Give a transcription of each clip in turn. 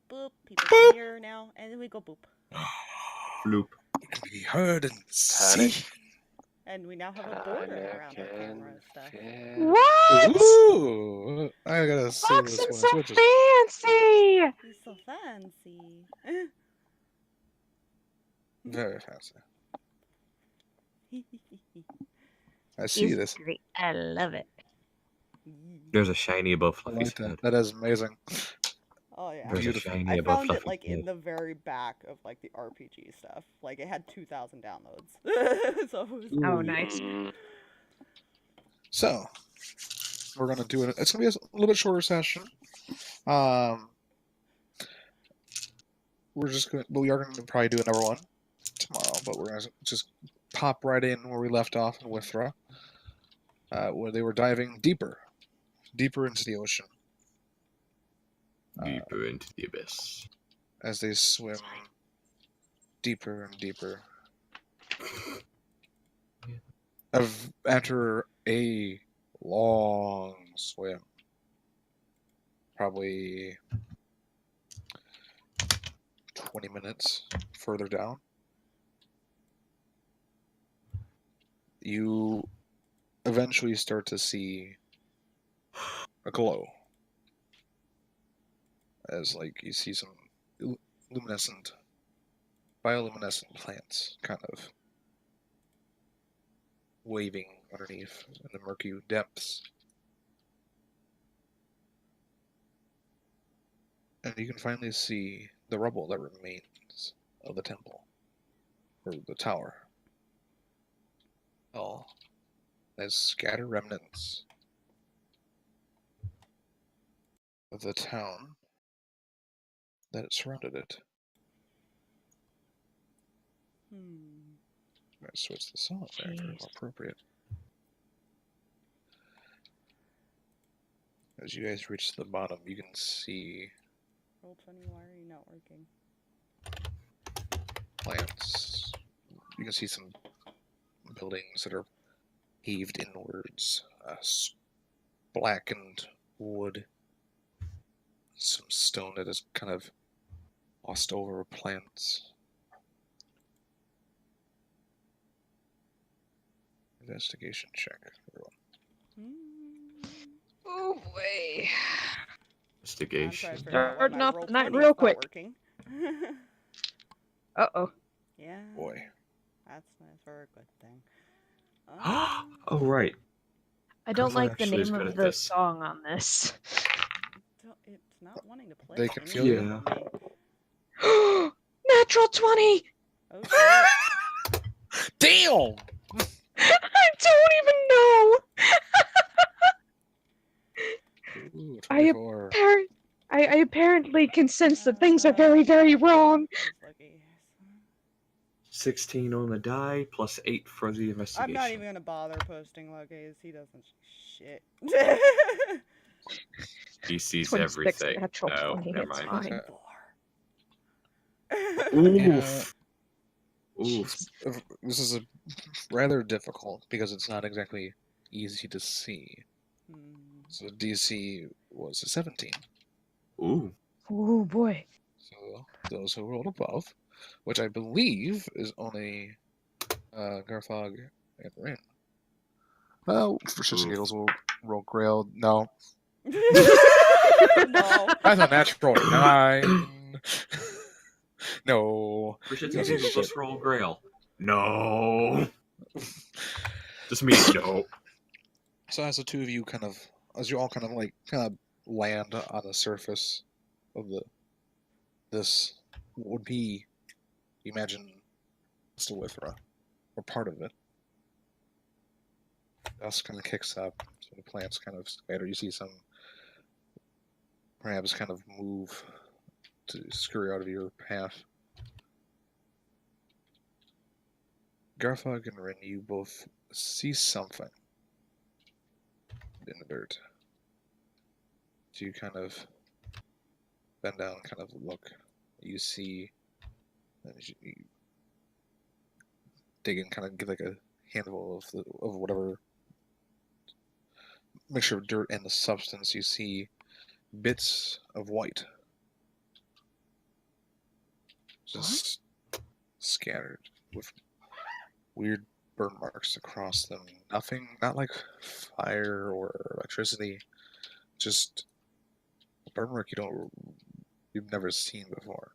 boop. People can hear now, and then we go boop. Floop. It can be heard and seen. And we now have a border around our camera and stuff. What? Ooh, I gotta see Fox this is one. so fancy. He's so fancy. Very fancy. I see He's this. great. I love it. There's a shiny above I Fluffy's like that. head. That is amazing. Oh yeah. There's a Beautiful. shiny I above found it Fluffy's like in head. the very back of like the RPG stuff. Like it had 2,000 downloads. So it was Oh, nice. So we're gonna do it. It's gonna be a little bit shorter session. We are gonna probably do another one tomorrow, but we're gonna just pop right in where we left off in Withra, where they were diving deeper into the ocean. Deeper into the abyss. As they swim deeper and deeper. After a long swim, probably 20 minutes further down, you eventually start to see a glow. As like you see some bioluminescent plants kind of waving underneath in the murky depths. And you can finally see the rubble that remains of the temple, or the tower. All as scattered remnants of the town that surrounded it. Let's switch this on there for more appropriate. As you guys reach the bottom, you can see Roll20, why are you not working? plants. You can see some buildings that are heaved inwards, blackened wood, some stone that is kind of glossed over plants. Investigation check, everyone. Oh boy. Investigation. Starting off the night real quick. Uh-oh. Yeah. Boy. That's nice for a good thing. Oh, right. I don't Garthag like the actually is name good of at the this. song on this. It's not wanting to play. They can feel you. Yeah. Natural 20! Oh, shit. Damn! I don't even know! Ooh, I 24. apparently can sense that things are very, very wrong. 16 on the die, plus 8 for the investigation. I'm not even gonna bother posting Lucky's. He doesn't shit. He sees 26 everything. natural No, 20, never it's mind. fine. Oof. Oof. This is a rather difficult because it's not exactly easy to see. So DC was a 17. Ooh. Oh boy. So those who rolled above, which I believe is only Garthag and Rinn. Well, for shits and giggles, we'll roll Grail. No. No. That's a natural 9. No. For shits and giggles, let's roll Grail. No. Just me, no. So as the two of you as you all kind of land on the surface of this would be, imagine, still Withra, or part of it. Dust kind of kicks up, so the plants kind of scatter. You see some crabs kind of move to scurry out of your path. Garthag and Rinn, you both see something in the dirt. So you kind of bend down, kind of look. You see, and you dig in, kind of get like a handful of whatever mixture of dirt and the substance. You see bits of white just scattered with weird burn marks across them. Nothing, not like fire or electricity, just a burn mark you've never seen before.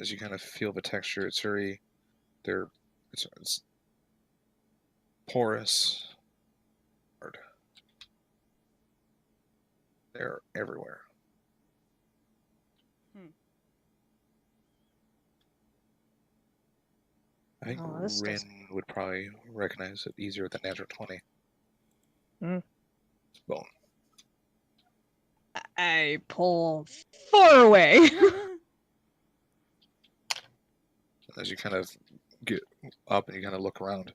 As you kind of feel the texture, it's porous. Hard. They're everywhere. I think Rinn would probably recognize it easier with a natural 20. It's bone. I pull far away. As you kind of get up and you kind of look around,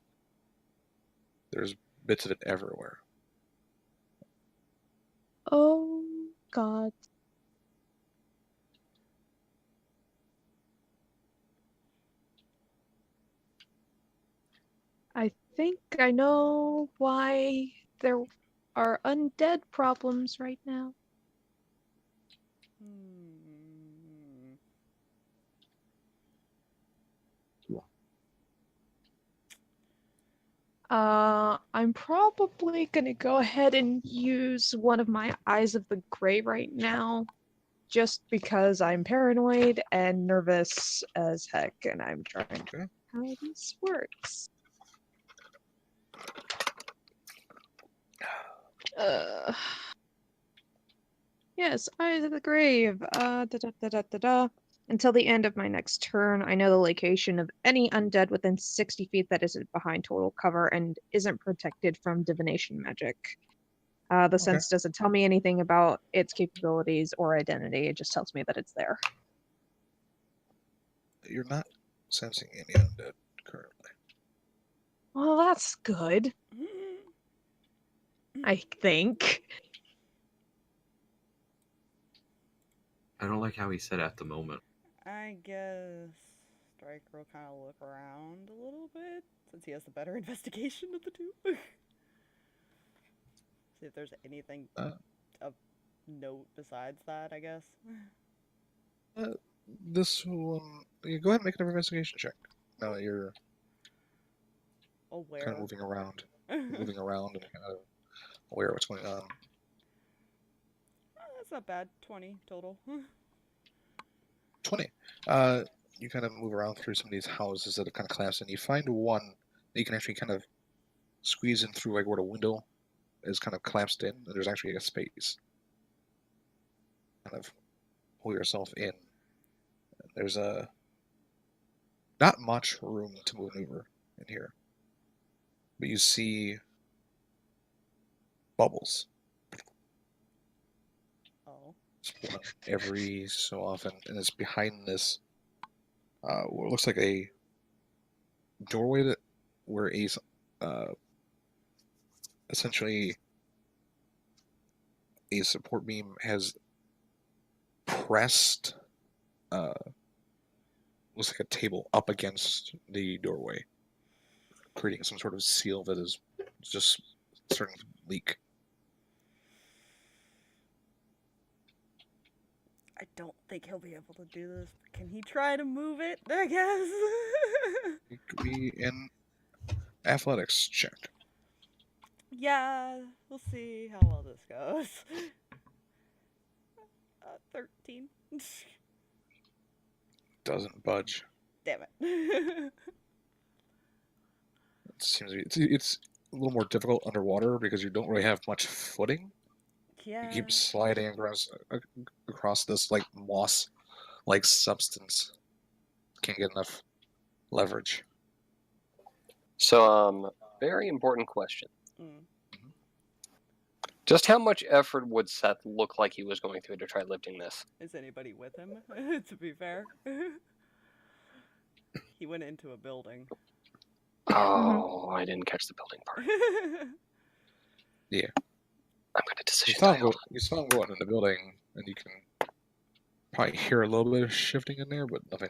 there's bits of it everywhere. Oh, God. I think I know why there are undead problems right now. I'm probably gonna go ahead and use one of my Eyes of the Grey right now, just because I'm paranoid and nervous as heck, and I'm trying to figure out how this works. Yes, Eyes of the Grave. Until the end of my next turn, I know the location of any undead within 60 feet that isn't behind total cover and isn't protected from divination magic. The sense doesn't tell me anything about its capabilities or identity. It just tells me that it's there. You're not sensing any undead currently. Well, that's good. I think. I don't like how he said at the moment. I guess Striker will kind of look around a little bit, since he has the better investigation of the two. See if there's anything of note besides that, I guess. This one, you go ahead and make an investigation check. Now that you're aware. Kind of moving around and kind of aware of what's going on. That's not bad. 20 total. 20. You kind of move around through some of these houses that have kind of collapsed, and you find one that you can actually kind of squeeze in through, like where the window is kind of collapsed in, and there's actually a space. Kind of pull yourself in. There's not much room to maneuver in here, but you see bubbles. Spawn every so often, and it's behind this what looks like a doorway where essentially a support beam has pressed looks like a table up against the doorway, creating some sort of seal that is just starting to leak. I don't think he'll be able to do this. Can he try to move it, I guess? It could be an athletics check. Yeah, we'll see how well this goes. 13. Doesn't budge. Damn it. It seems to be, it's a little more difficult underwater because you don't really have much footing. Yeah. You keep sliding across this like moss-like substance. Can't get enough leverage. So, very important question. Mm-hmm. Just how much effort would Seth look like he was going through to try lifting this? Is anybody with him? To be fair. He went into a building. Oh, I didn't catch the building part. Yeah. I'm going to decision. You saw him go into the building, and you can probably hear a little bit of shifting in there, but nothing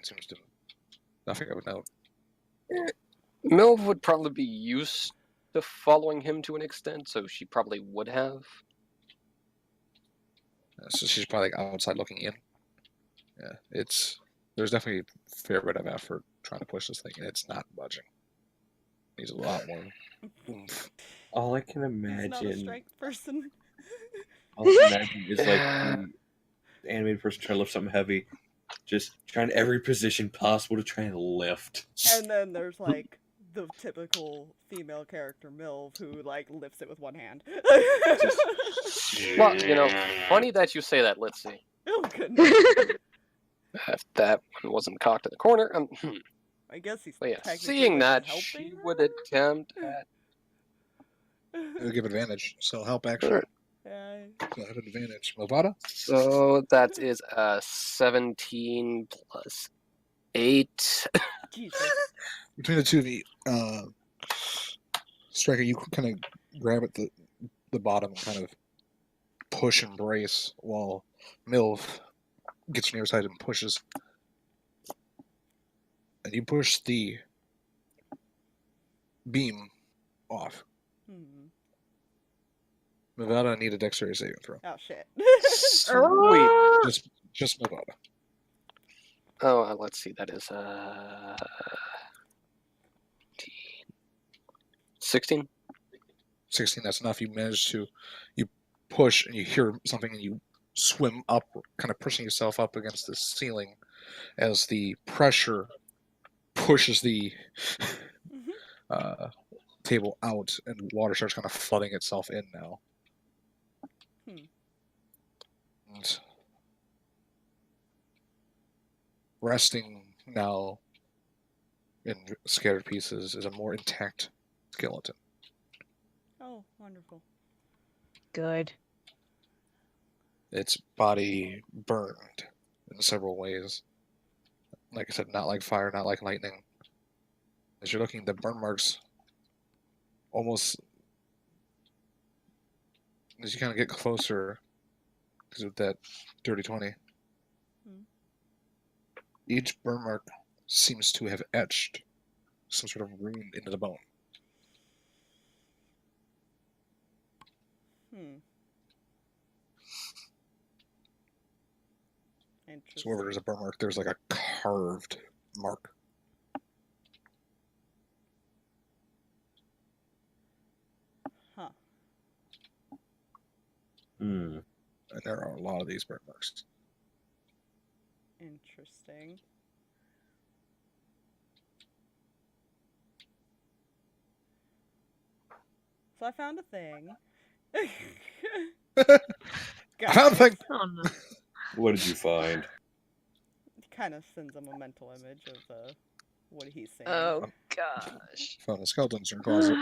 of note. Milv would probably be used to following him to an extent, so she probably would have. So she's probably like outside looking in. Yeah, there's definitely a fair bit of effort trying to push this thing, and it's not budging. Needs a lot more oomph. All I can He's not a imagine, strength person. all I can imagine is like the animated person trying to lift something heavy, just trying every position possible to try and lift. And then there's like the typical female character Milv who like lifts it with one hand. Well, you know, funny that you say that. Let's see. Oh goodness. If that one wasn't cocked in the corner. I guess he's But yeah, technically seeing like, that, helping she her? would attempt at. It'll give advantage, so help action. Yeah. So have advantage. Mylvada? So that is 17 plus 8. Jesus. Between the two of you, Striker, you kind of grab at the bottom and kind of push and brace while Milv gets on your side and pushes. And you push the beam off. Mylvada, I need a dexterity saving throw. Oh shit. Sweet. Just Mylvada. Oh, let's see. That is 16. 16, that's enough. You manage to, you push and you hear something and you swim up, kind of pushing yourself up against the ceiling as the pressure pushes the table out and water starts kind of flooding itself in now. And resting now in scattered pieces is a more intact skeleton. Oh, wonderful. Good. Its body burned in several ways. Like I said, not like fire, not like lightning. As you're looking, the burn marks almost, as you kind of get closer, because of that dirty 20, each burn mark seems to have etched some sort of rune into the bone. So wherever there's a burn mark, there's like a carved mark. Huh. And there are a lot of these burn marks. Interesting. So I found a thing. I found a thing! Oh no. What did you find? It kind of sends him a mental image of what he's saying. Oh gosh. Found the skeletons in your closet.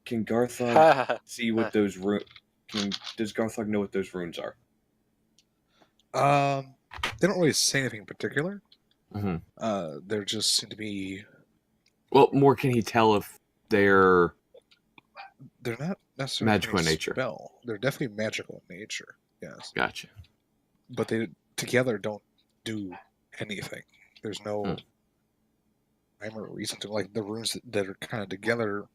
Can Garthag see what those does Garthag know what those runes are? They don't really say anything in particular. Mm-hmm. There just seem to be. Well, more can he tell if they're not necessarily magical in nature? Spell. They're definitely magical in nature. Yes. Gotcha. But they together don't do anything. There's no rhyme or reason to, like, the runes that are kind of together.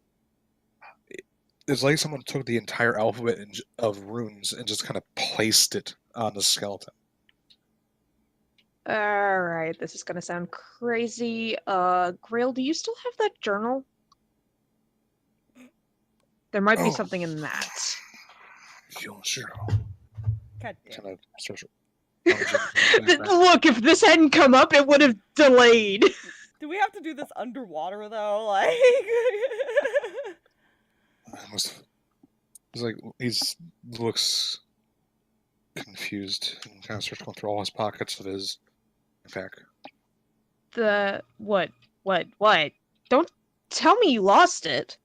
It's like someone took the entire alphabet of runes and just kind of placed it on the skeleton. Alright, this is gonna sound crazy. Grail, do you still have that journal? There might be something in that. Sure. God damn. Kind of starts Look, if this hadn't come up, it would have delayed. Do we have to do this underwater though? Like, he's like, looks confused and kind of starts going through all his pockets of his backpack. What? Don't tell me you lost it.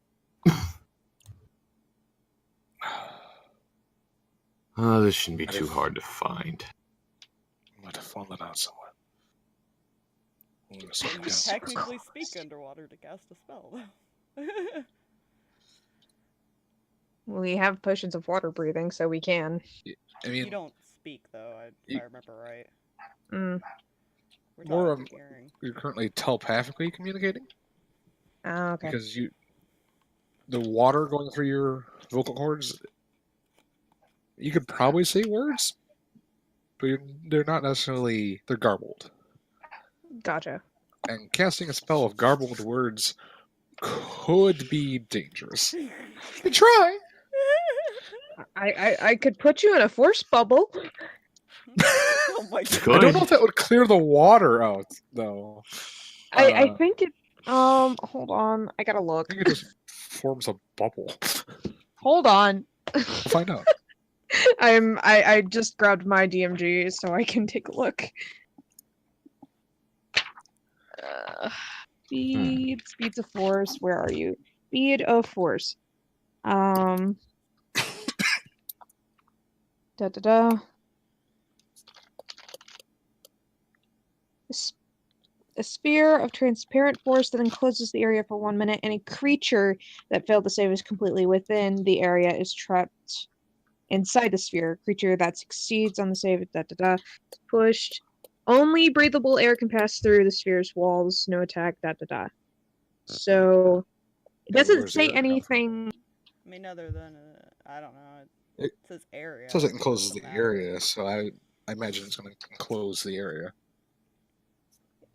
Oh, this shouldn't be too hard to find. I might have fallen out somewhere. you technically speak underwater to cast a spell. We have potions of water breathing, so we can. I mean, you don't speak though, if I remember right. We're more talking hearing. you're currently telepathically communicating. Oh, okay. Because the water going through your vocal cords, you could probably say words, but they're not necessarily. They're garbled. Gotcha. And casting a spell of garbled words could be dangerous. You try. I could put you in a force bubble. Oh my god. Good. I don't know if that would clear the water out, though. I think it. Hold on. I gotta look. I think it just forms a bubble. Hold on. We'll find out. I just grabbed my DMG so I can take a look. Speeds of force. Where are you? Speed of force. Da da da. A sphere of transparent force that encloses the area for 1 minute. Any creature that failed to save is completely within the area is trapped inside the sphere. Creature that succeeds on the save is pushed. Only breathable air can pass through the sphere's walls. No attack. So it doesn't Where's say air come from? anything. I mean, other than I don't know. It It says area. says it so encloses doesn't the matter. area, so I imagine it's going to enclose the area.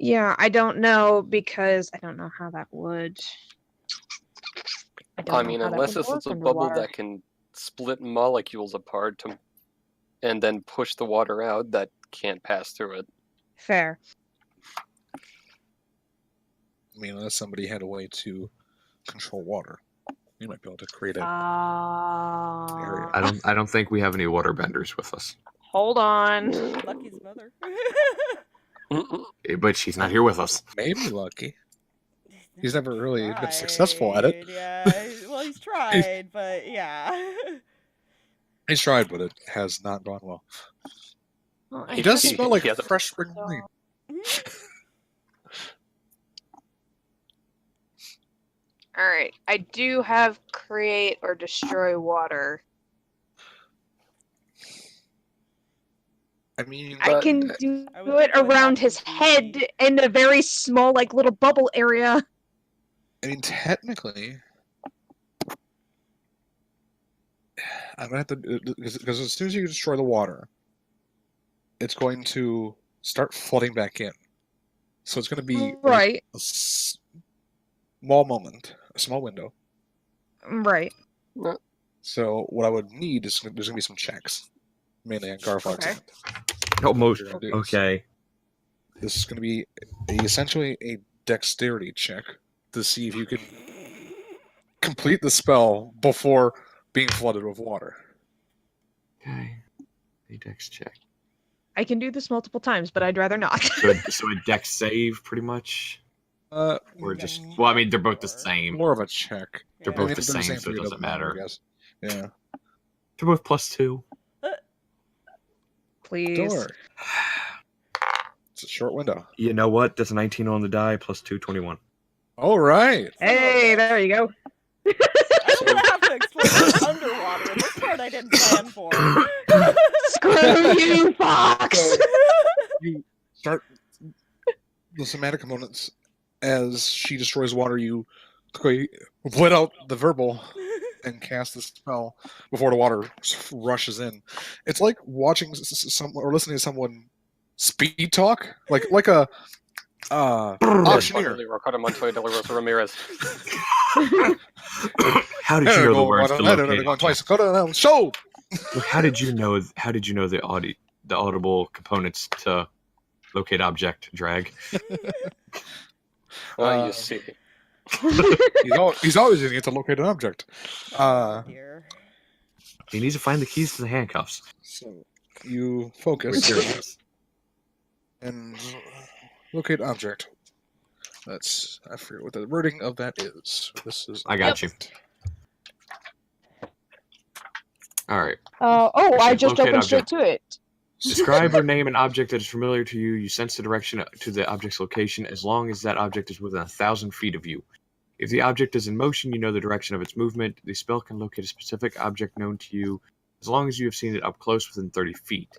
Yeah, I don't know because I don't know how that would. I mean, unless it's a bubble that can split molecules apart and then push the water out, that can't pass through it. Fair. I mean, unless somebody had a way to control water, you might be able to create a area. I don't think we have any waterbenders with us. Hold on. Lucky's mother. But she's not here with us. Maybe Lucky. He's never really been successful at it. Tried, Yeah, well, he's tried, but yeah. He's tried, but it has not gone well. Well, He does He- smell like he has a- fresh spring rain. Alright, I do have create or destroy water. I mean, I But- can do I would it think it would around have his to be- head in a very small, like, little bubble area. technically, I'm gonna have to because as soon as you destroy the water, it's going to start flooding back in. So it's going to be like, Right, a small moment, a small window. right. So what I would need is there's going to be some checks, mainly on Garthag's Okay. end. Oh, What you're gonna do is- okay. This is going to be essentially a dexterity check to see if you can complete the spell before being flooded with water. Okay. A dex check. I can do this multiple times, but I'd rather not. So a dex save, pretty much? Or just... Well, I mean, they're both the same. More of a check. They're Yeah. both I mean, the they're same, so for it you, doesn't matter. I guess. Yeah. They're both +2. Please. Don't worry. It's a short window. You know what? That's a 19 on the die, +2, 21. All right. Hey, there you go. I don't have to explore underwater. This part I didn't plan for. Screw you, Fox! You start the somatic components as she destroys water. You quickly let out the verbal and cast the spell before the water rushes in. It's like watching someone or listening to someone speed talk, like a auctioneer. Ricardo Montoya de la Rosa Ramirez. How did you know the words to locate Going twice. Go to show. Look, how did you know the audible components to locate object drag? You see. He's always using it to locate an object. Dear. He needs to find the keys to the handcuffs. So you Where's focus Sirris? and locate object. I forget what the wording of that is. This is. I got you. All right. I just Locate opened straight object. to it. Describe or name an object that is familiar to you. You sense the direction to the object's location as long as that object is within 1,000 feet of you. If the object is in motion, you know the direction of its movement. The spell can locate a specific object known to you as long as you have seen it up close within 30 feet.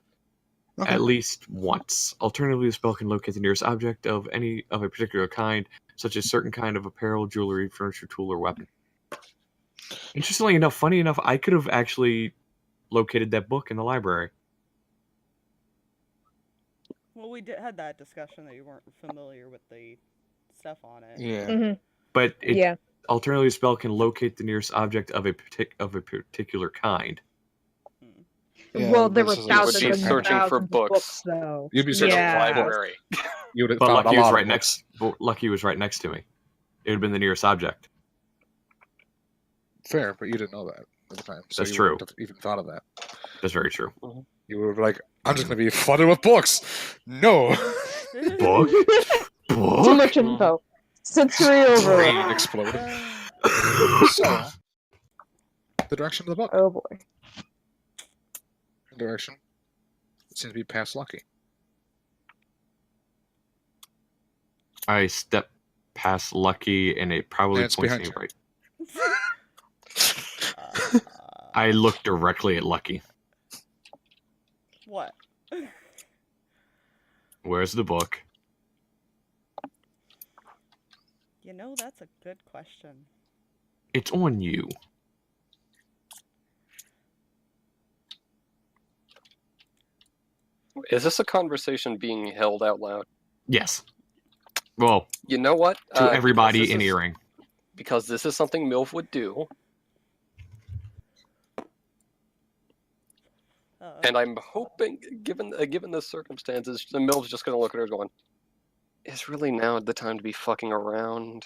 Okay. At least once. Alternatively, the spell can locate the nearest object of a particular kind, such as certain kind of apparel, jewelry, furniture, tool, or weapon. Interestingly enough, funny enough, I could have actually located that book in the library. Well, we had that discussion that you weren't familiar with the stuff on it. Yeah. But it, Yeah. alternatively, spell can locate the nearest object of a particular kind. Yeah, Well, there were this is like a thousands be and certain- searching for thousands of books. though. You'd be Search searching a for Yeah. library. You would have But found a Lucky was lot right of next. Lucky was right next to me. It would have been the nearest object. Fair, but you didn't know that at the time. So That's you true. wouldn't have even thought of that. That's very true. You were like, I'm just going to be flooded with books. No. Book? Too Book? much info. Sensory overload. Brain explode. So, the direction of the book. Oh boy. The direction. It seems to be past Lucky. I step past Lucky, and it probably And it's points behind me you. right. I look directly at Lucky. What? Where's the book? You know, that's a good question. It's on you. Is this a conversation being held out loud? Yes. Well, You know what? to everybody because in this is- earring. Because this is something MILF would do, and I'm hoping, given the circumstances, the MILF's just going to look at her going, is really now the time to be fucking around?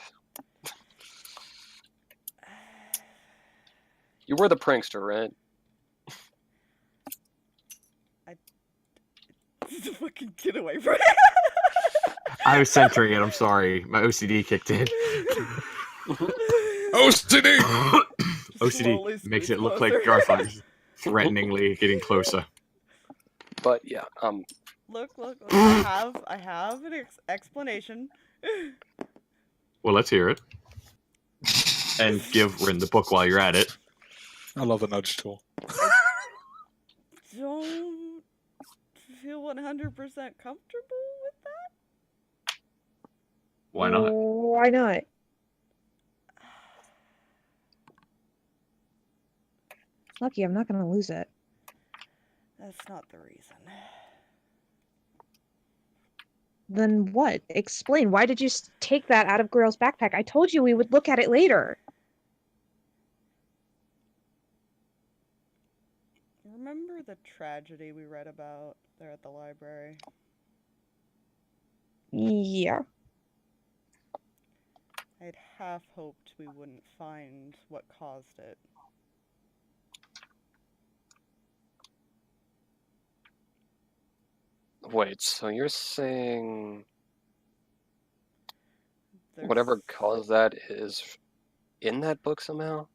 You were the prankster, right? Fucking get away from it. I was centering it. I'm sorry. My OCD kicked in. OCD! Slowly OCD makes it scoot look like closer. Garthag threateningly getting closer. But yeah, Look, I have an explanation. Well, let's hear it. And give Rinn the book while you're at it. I love the nudge tool. Don't feel 100% comfortable with that. Why not? Why not? Lucky, I'm not going to lose it. That's not the reason. Then what? Explain. Why did you take that out of Grail's backpack? I told you we would look at it later. Remember the tragedy we read about there at the library? Yeah. I'd half hoped we wouldn't find what caused it. wait, so you're saying There's- whatever caused that is in that book somehow?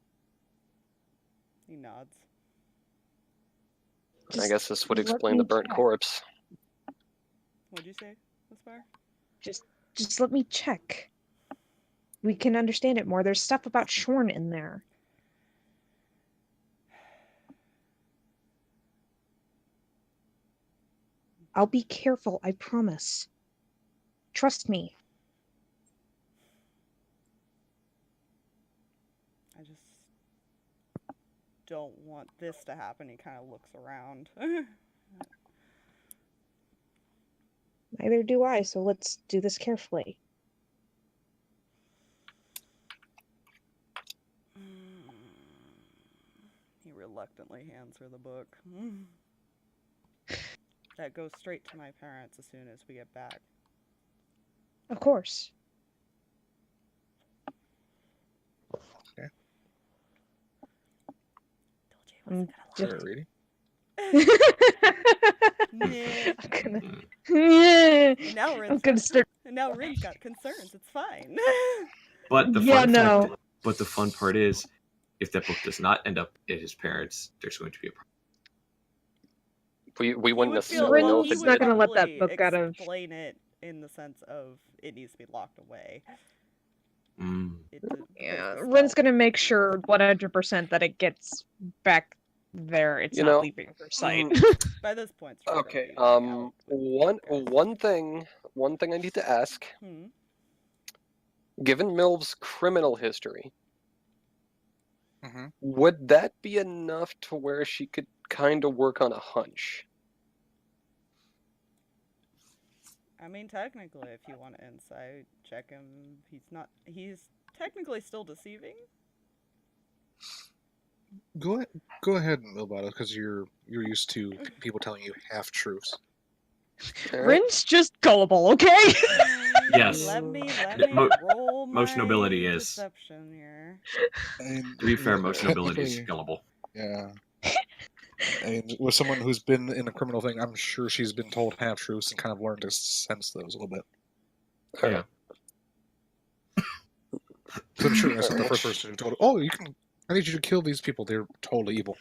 He nods. I Just guess this would let explain me the burnt check. corpse. What'd you say, Aspire? Just let me check. We can understand it more. There's stuff about Shorn in there. I'll be careful, I promise. Trust me. I just don't want this to happen. He kind of looks around. Neither do I, so let's do this carefully. He reluctantly hands her the book. That goes straight to my parents as soon as we get back. Of course. Told you he wasn't Ready? Nah. I'm gonna. Yeah. And now I'm Rinn's gonna got, start. and now Rinn's got concerns. It's fine. But the Yeah, fun no. fact, but the fun part is, if that book does not end up at his parents, there's going to be a problem. We He wouldn't would feel- necessarily know he if Rinn's it would not did. gonna let that probably book out of- explain it in the sense of it needs to be locked away. It did- Yeah, it's Rinn's stealth. gonna make sure 100% that it gets back there. It's You not know, leaving her sight. By this point, it's really Okay. gonna be, like, out. One thing I need to ask. Hmm. Given Milv's criminal history, Mm-hmm. would that be enough to where she could kind of work on a hunch? I mean, technically, if you want to insight, check him. He's technically still deceiving. Go ahead, Mylvada, because you're used to people telling you half truths. Rinn's just gullible, okay? Yes. Let me roll my most nobility is. deception here. To be fair, most nobility is gullible. Yeah. And with someone who's been in a criminal thing, I'm sure she's been told half truths and kind of learned to sense those a little bit. Yeah. So I'm sure that's not the first person who told her, "Oh, I need you to kill these people. They're totally evil."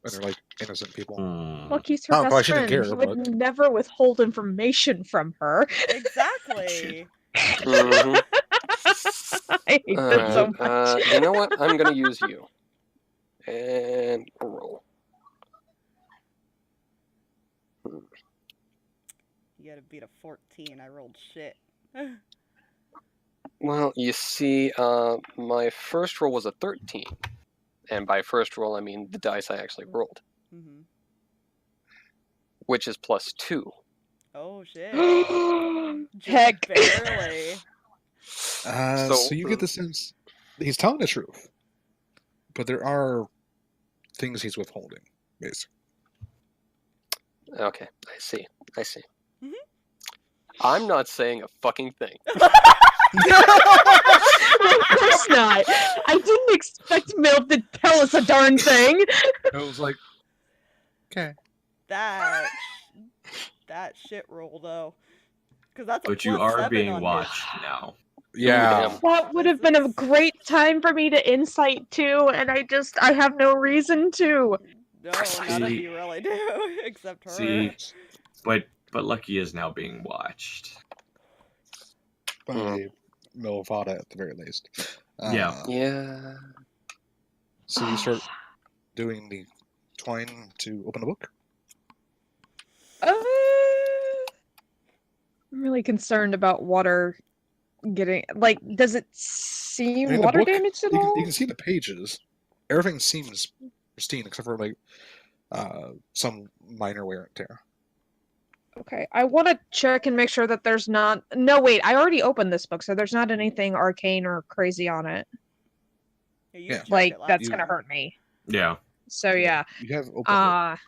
And they're like innocent people. Look, he's her best friend. He would never withhold information from her. Exactly. Mhm. I hate that so much. You know what? I'm gonna use you. And roll. You gotta beat a 14. I rolled shit. Well, you see, my first roll was a 13. And by first roll, I mean the dice I actually rolled. Mm-hmm. Which is +2. Oh, shit. Heck. Barely. So you get the sense he's telling the truth. But there are things he's withholding, basically. Okay, I see. Mm-hmm. I'm not saying a fucking thing. Of course not. I didn't expect Milv to tell us a darn thing. It was like, okay. That shit roll, though. That's but you are being watched now. Yeah. That would have been a great time for me to insight too, and I have no reason to. No, none of you really do, except her. See, but Lucky is now being watched. By Mylvada at the very least. Yeah. So you start doing the twine to open the book? I'm really concerned about water getting, like, does it seem water damaged at all? You can see the pages. Everything seems pristine except for like some minor wear and tear. Okay, I want to check and make sure that there's not... No, wait, I already opened this book, so there's not anything arcane or crazy on it. Yeah. Like, that's gonna hurt me. Yeah. So, yeah. You have opened it.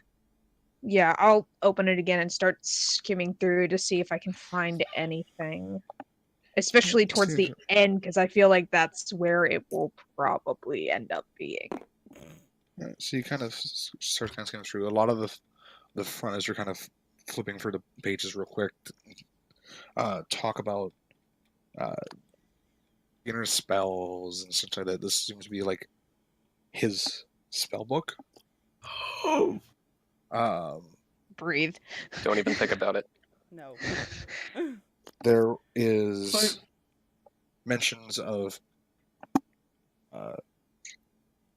Yeah, I'll open it again and start skimming through to see if I can find anything. Especially towards the end, because I feel like that's where it will probably end up being. Right, so you kind of start kind of skimming through. A lot of the front as you're kind of flipping through the pages real quick. Talk about inner spells and such like that. This seems to be like his spell book. Breathe. Don't even think about it. No. There is mentions of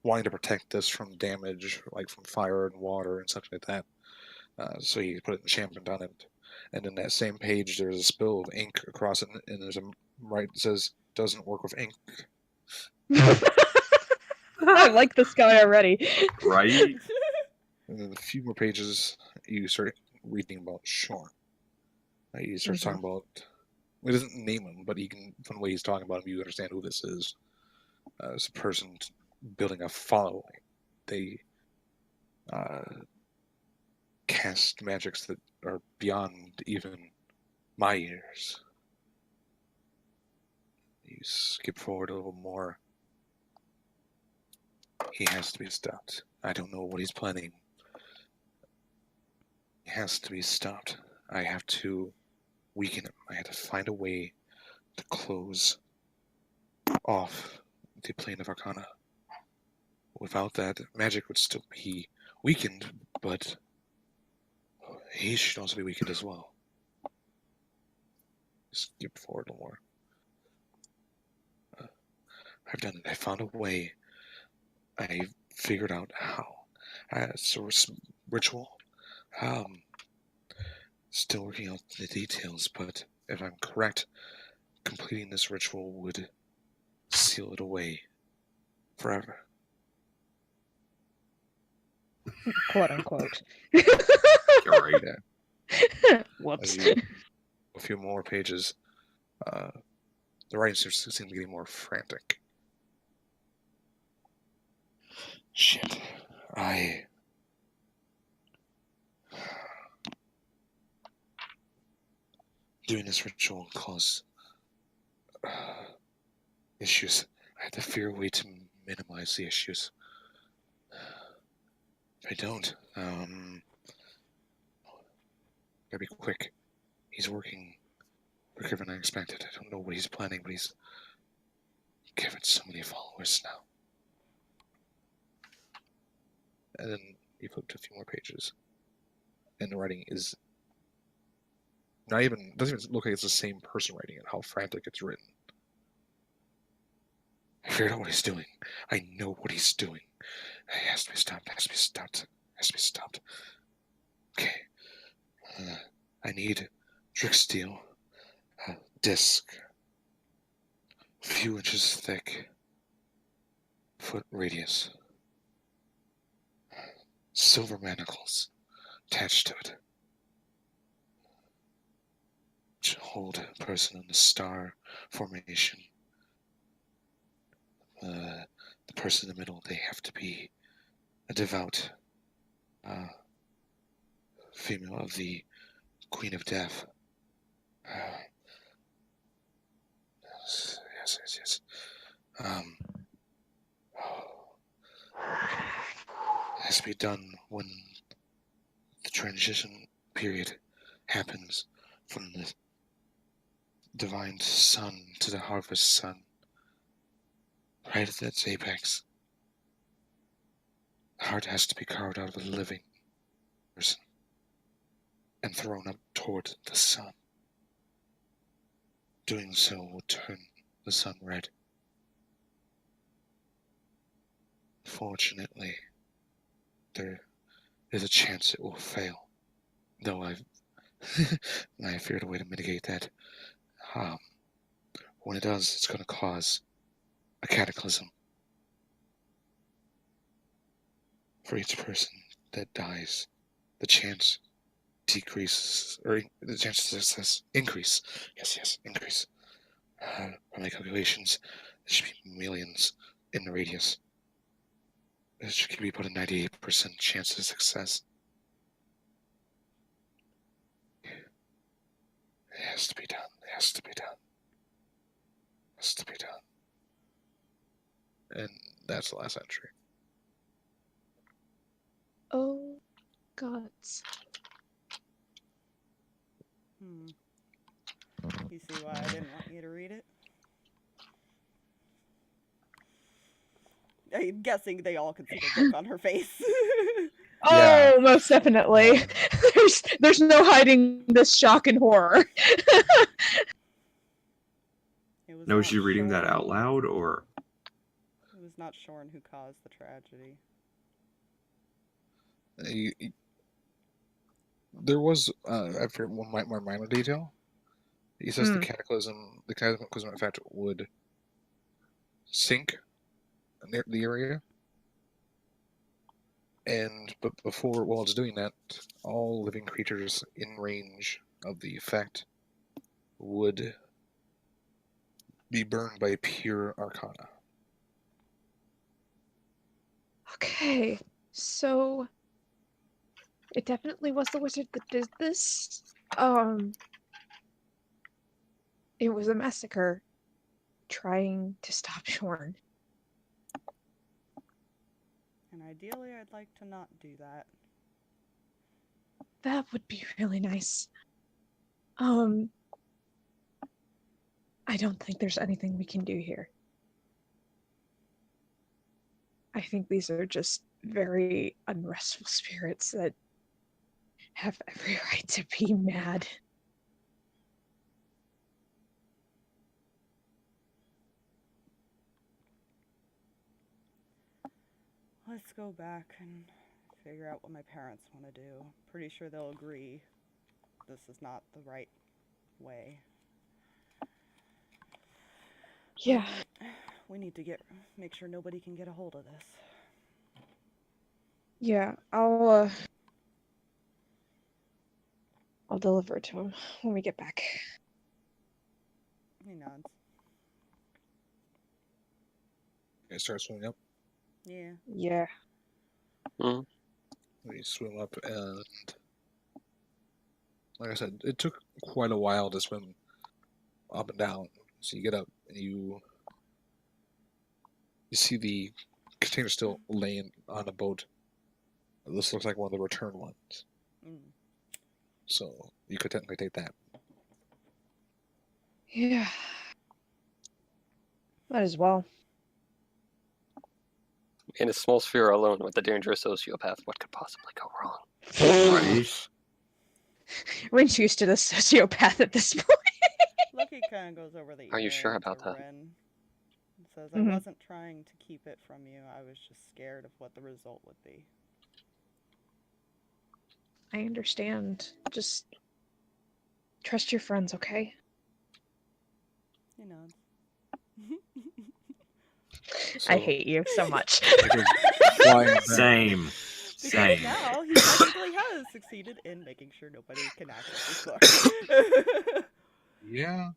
wanting to protect this from damage, like from fire and water and such like that. So he put an enchantment on it. And in that same page, there's a spill of ink across it, and there's a that says, "Doesn't work with ink." I like this guy already. Right? And then a few more pages, you start reading about Shorn. He starts talking about... He doesn't name him, but from the way he's talking about him, you understand who this is. It's a person building a following. They cast magics that are beyond even my years. You skip forward a little more. He has to be stopped. I don't know what he's planning. He has to be stopped. I have to weaken him. I have to find a way to close off the plane of Arcana. Without that, magic would still be weakened, but he should also be weakened as well. Skip forward a little more. I've done it. I found a way. I figured out how. Source ritual. Still working out the details, but if I'm correct, completing this ritual would seal it away forever. Quote unquote. You're right. Whoops. As you a few more pages, the writing seems to be getting more frantic. Shit. Doing this ritual will cause issues. I have to figure a way to minimize the issues. If I don't, gotta be quick. He's working quicker than I expected. I don't know what he's planning, but he's given so many followers now. And then he flipped a few more pages, and the writing is doesn't even look like it's the same person writing it. How frantic it's written. I figured out what he's doing. I know what he's doing. It has to be stopped. Has to be stopped. Has to be stopped. Okay. I need trick steel, disc, a few inches thick, foot radius, silver manacles attached to it. To hold a person in the star formation. The person in the middle, they have to be a devout female of the Queen of Death. Yes. It has to be done when the transition period happens from the divine sun to the harvest sun. Right at its apex. The heart has to be carved out of a living person and thrown up toward the sun. Doing so will turn the sun red. Fortunately, there is a chance it will fail, though I figured a way to mitigate that. When it does, it's going to cause a cataclysm. For each person that dies, the chance decreases, or the chance of success increase. Yes, increase. By my calculations, there should be millions in the radius. There should be about a 98% chance of success. It has to be done. It has to be done. It has to be done. And that's the last entry. Oh, gods. You see why I didn't want you to read it? I'm guessing they all can see the look on her face. Yeah. Oh, most definitely. There's no hiding this shock and horror. Now, is she reading that Shorn. out loud, or? It was not Shorn who caused the tragedy. There was, I forget one more minor detail. He says the cataclysm effect would sink the area. But while it's doing that, all living creatures in range of the effect would be burned by pure arcana. Okay, so it definitely was the wizard that did this. It was a massacre trying to stop Shorn. And ideally, I'd like to not do that. That would be really nice. I don't think there's anything we can do here. I think these are just very unrestful spirits that have every right to be mad. Let's go back and figure out what my parents want to do. Pretty sure they'll agree this is not the right way. Yeah. We need to make sure nobody can get a hold of this. Yeah, I'll I'll deliver it to him when we get back. He nods. You start swimming up. Yeah. Yeah. Mm. We swim up, and like I said, it took quite a while to swim up and down. So you get up, and you see the container still laying on a boat. This looks like one of the return ones. Mm. So you could technically take that. Yeah. Might as well. In a small sphere alone with a dangerous sociopath, what could possibly go wrong? Right. Rinn's used to the sociopath at this point. Lucky kind of goes over the Are you sure earring about to that? Rinn. And says, Mhm. I wasn't trying to keep it from you. I was just scared of what the result would be. I understand. Just trust your friends, okay? He nods. So, I hate you so much. it goes flying back. Same. Because Same. now he technically has succeeded in making sure nobody can access his book. Yeah.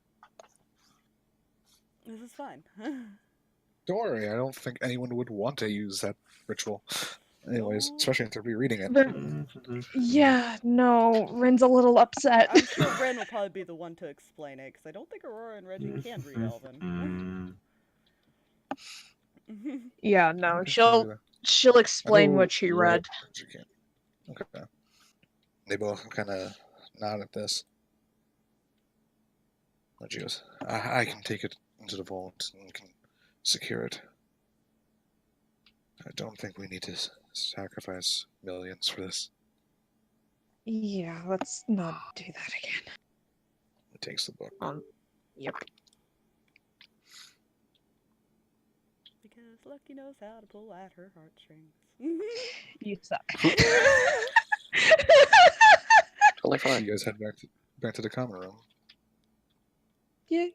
This is fine. Don't worry, I don't think anyone would want to use that ritual. Anyways, No. especially after rereading it. Yeah, no, Rinn's a little upset. I'm sure Rinn will probably be the one to explain it, because I don't think Aurora and Reggie can read Elven. Yeah, no, Okay, she'll explain I know what she read. Reggie can. Okay. They both kind of nod at this. Reggie goes, I can take it into the vault and can secure it. I don't think we need to sacrifice millions for this. Yeah, let's not do that again. It takes the book. Yep. Because Lucky knows how to pull at her heartstrings. You suck. Totally So fine. you guys head back to the common room. Yeah.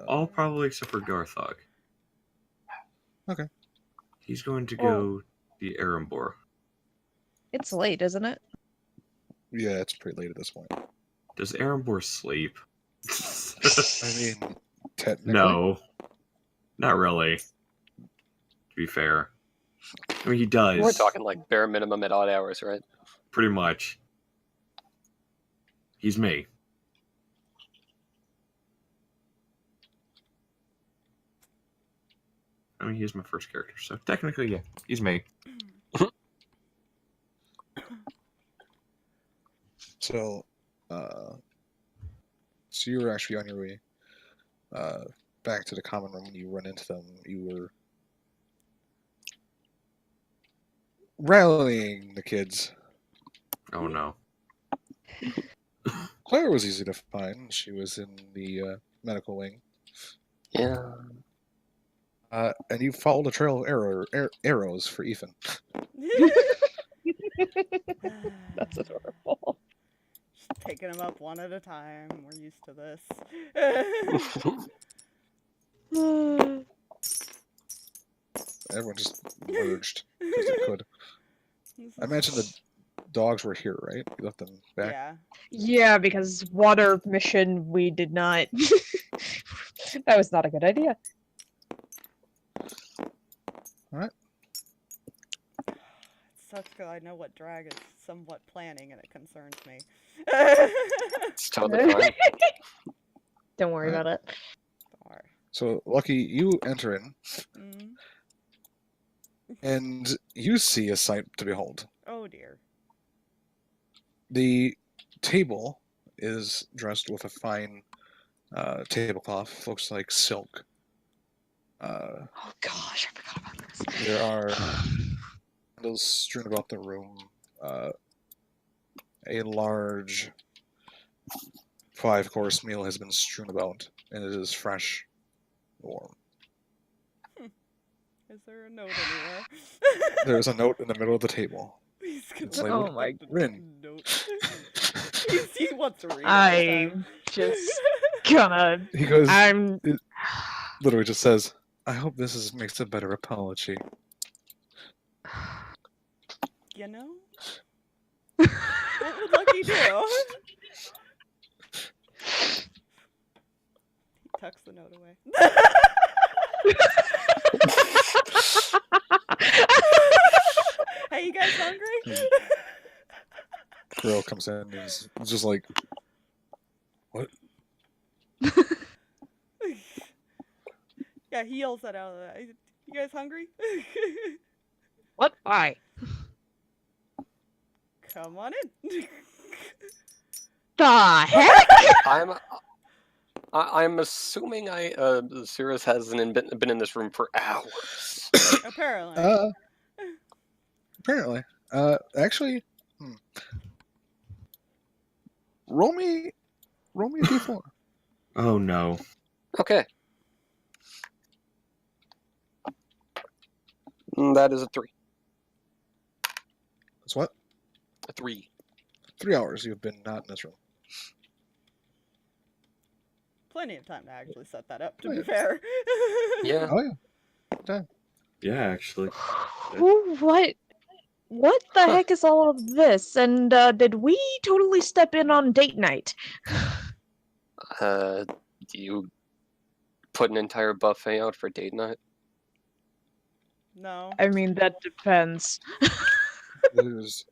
All probably except for Garthag. Okay. He's going to go the Erembor. It's late, isn't it? Yeah, it's pretty late at this point. Does Erembor sleep? I mean, technically. No. Not really. To be fair. I mean, he does. We're talking like bare minimum at odd hours, right? Pretty much. He's me. I mean, he's my first character, so technically, yeah, he's me. So you were actually on your way back to the common room when you run into them. You were rallying the kids. Oh no. Claire was easy to find. She was in the medical wing. Yeah. And you followed a trail of arrows for Ethan. That's adorable. Just taking them up one at a time. We're used to this. Everyone just merged because they could. I imagine the dogs were here, right? You left them back? Yeah. Yeah, because water mission, we did not. That was not a good idea. It sucks because I know what drag is somewhat planning and it concerns me. It's totally fine. Don't worry Alright. about it. Uh, So, Lucky, you enter in, Mm. and you see a sight to behold. Oh dear. The table is dressed with a fine tablecloth, looks like silk. Oh gosh, I forgot about this. There are candles strewn about the room. A large 5-course meal has been strewn about, and it is fresh, warm. Is there a note anywhere? There is a note in the middle of the table. Please It's continue labeled Oh my with the Rinn. note. He wants to read it. I'm just gonna. He goes, I'm. literally just says, I hope this makes a better apology. You know, What would Lucky do? He tucks the note away. Hey, you guys hungry? Girl comes in and is just like, what? Yeah, he yells that out of that. You guys hungry? What? Why? Come on in. The heck? I'm assuming Sirris hasn't been in this room for hours. Apparently. Apparently. Actually, roll me a d4. Oh no. Okay. That is a 3. That's what? A 3. 3 hours you've been not in this room. Plenty of time to actually set that up, to Oh, be yeah. fair. Yeah. Oh yeah. Yeah, actually. What the heck is all of this? And did we totally step in on date night? Do you put an entire buffet out for date night? No. I mean, that depends. There's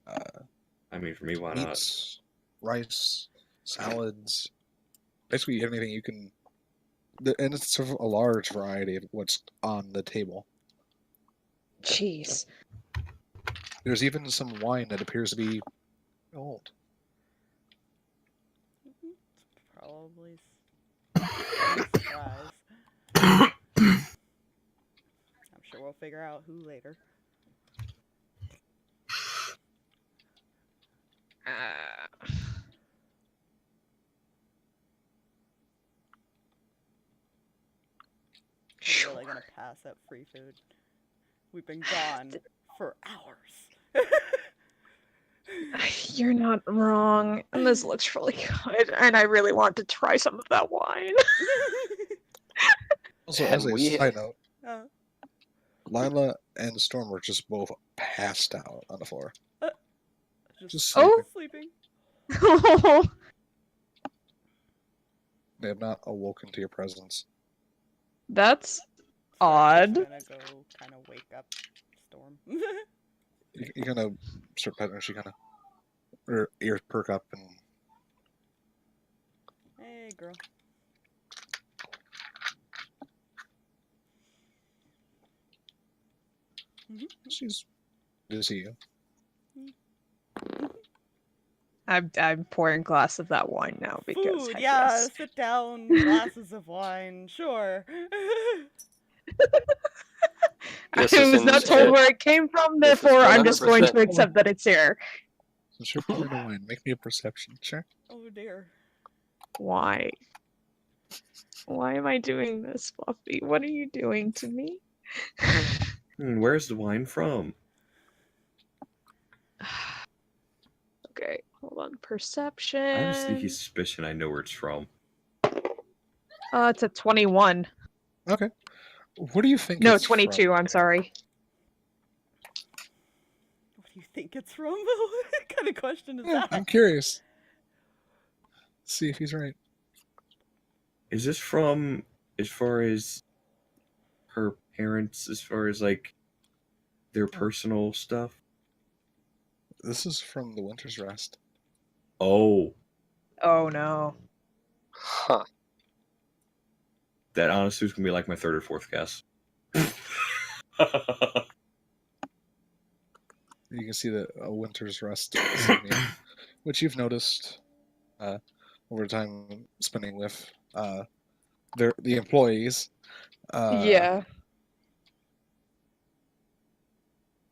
I mean, for me, why not? meats, rice, salads, basically anything you can. And it's sort of a large variety of what's on the table. Jeez. There's even some wine that appears to be old. Probably surprise. I'm sure we'll figure out who later. I'm really gonna pass up free food. We've been gone for hours. You're not wrong. And this looks really good. And I really want to try some of that wine. Also, And as a we- side note, Uh, Lila and Storm were just both passed out on the floor. Just Oh. sleeping. sleeping. They have not awoken to your presence. That's So odd. I'm just gonna go kind of wake up Storm. You kind of start petting her. She kind of her ears perk up and Hey, girl. she's good to see you. I'm pouring a glass of that wine now because Food, heck yeah, yes. sit down, glasses of wine, sure. This I is was not told where it came from, this is therefore I'm just going to 100% accept that it's here. Since you're pouring the wine, make me a perception. Sure. Oh dear. Why? Why am I doing this, Fluffy? What are you doing to me? Where's the wine from? Okay, hold on. Perception. I have a sneaky suspicion I know where it's from. It's a 21. Okay. What do you think? No, it's 22, from? I'm sorry. What do you think it's from? What kind of question is Yeah, that? I'm curious. See if he's right. Is this from, as far as her parents, as far as like their personal stuff? This is from the Winter's Rest. Oh, Oh no. Huh. that honestly was gonna be like my third or fourth guess. You can see that a Winter's Rest insignia, which you've noticed over time spending with the employees. Yeah.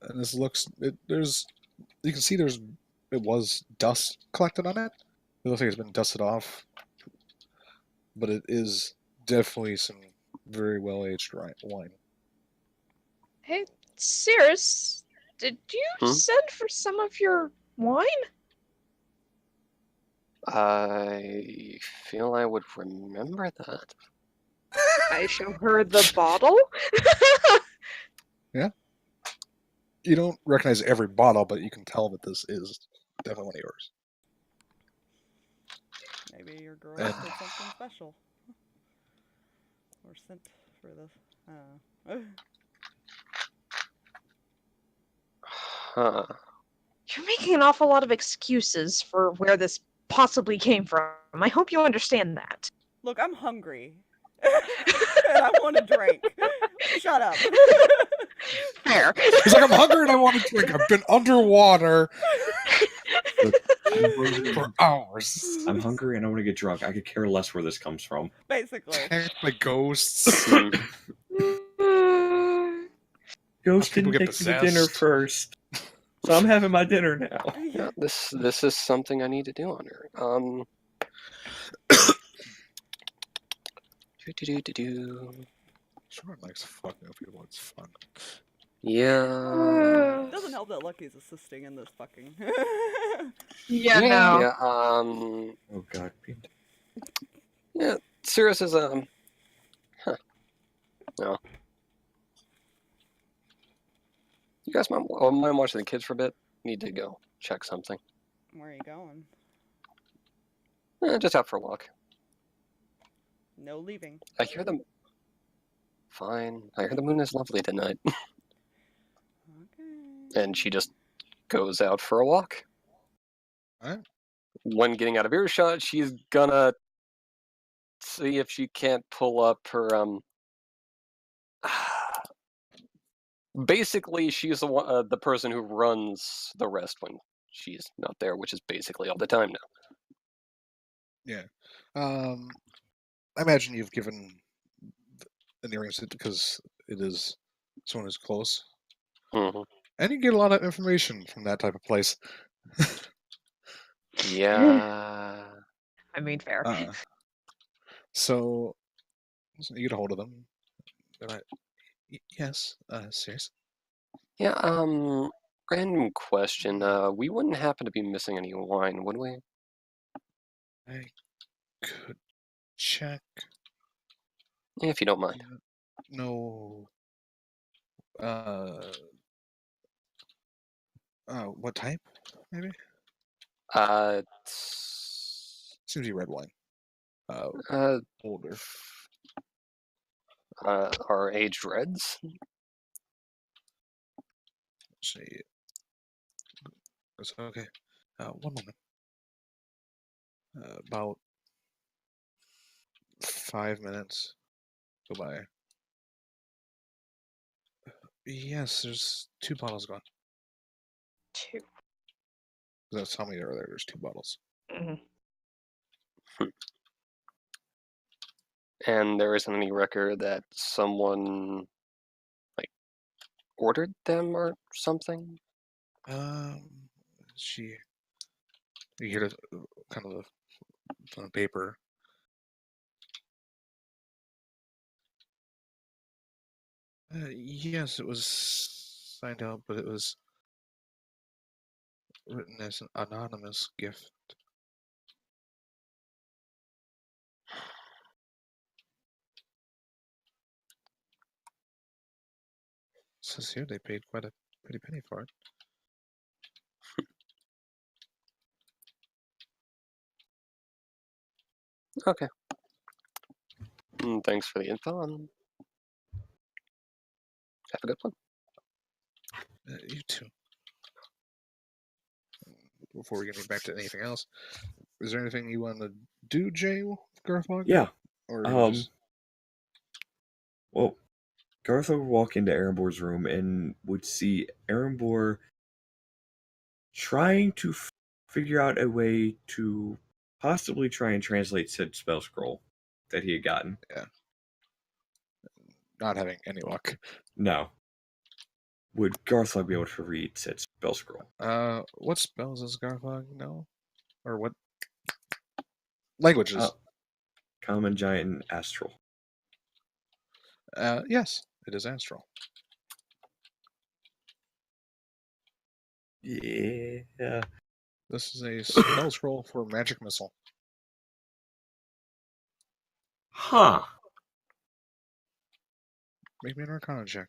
And this looks you can see it was dust collected on it. It looks like it's been dusted off, but it is definitely some very well aged wine. Hey, Sirris, did you send for some of your wine? I feel I would remember that. I show her the bottle. Yeah. You don't recognize every bottle, but you can tell that this is definitely one of yours. Maybe your girls And- did something special. Or sent for this. Huh. You're making an awful lot of excuses for where this possibly came from. I hope you understand that. Look, I'm hungry. And I want a drink. Shut up. Fair. He's like, I'm hungry and I want to drink. I've been underwater for hours. I'm hungry and I want to get drunk. I could care less where this comes from. Basically. Attacked by ghosts. Ghost People didn't get take me to dinner possessed. first, so I'm having my dinner now. Yeah, this is something I need to do on her. Shorn likes fucking with people. It's fun. Yeah. It doesn't help that Lucky's assisting in this fucking. Yeah, no. Yeah. Oh god. Yeah. Sirris is No. You guys mind watching the kids for a bit? Need to go check something. Where are you going? Just out for a walk. No leaving. I hear them. Fine. I hear the moon is lovely tonight. Okay. And she just goes out for a walk. Alright. When getting out of earshot, she's gonna see if she can't pull up her Basically, she's the person who runs the rest when she's not there, which is basically all the time now. I imagine you've given an earrings because it is someone who's close. Mm-hmm. And you get a lot of information from that type of place. Yeah. I mean, fair. So you get a hold of them. They're like, yes, serious. Yeah, random question. We wouldn't happen to be missing any wine, would we? I could check. If you don't mind. No. What type? Maybe. Seems to be red wine. Older. Our aged reds? See. It's okay. One moment. About 5 minutes go by. Yes, there's 2 bottles gone. 2. That's how many are there? There's 2 bottles. Mm-hmm. And there isn't any record that someone like ordered them or something? You hear kind of the paper. Yes, it was signed out, but it was written as an anonymous gift. Says here they paid quite a pretty penny for it. Okay. Thanks for the info. Have a good one. You too. Before we get back to anything else, is there anything you want to do, Jay, Garthag? Yeah. Or you just... Well, Garthag would walk into Erembor's room and would see Erembor trying to figure out a way to possibly try and translate said spell scroll that he had gotten. Yeah. Not having any luck. No. Would Garthag be able to read said spell scroll? What spells does Garthag know? Or what languages? Common, Giant, and Astral. Yes, it is Astral. Yeah. This is a spell scroll for magic missile. Huh. Make me an Arcana check.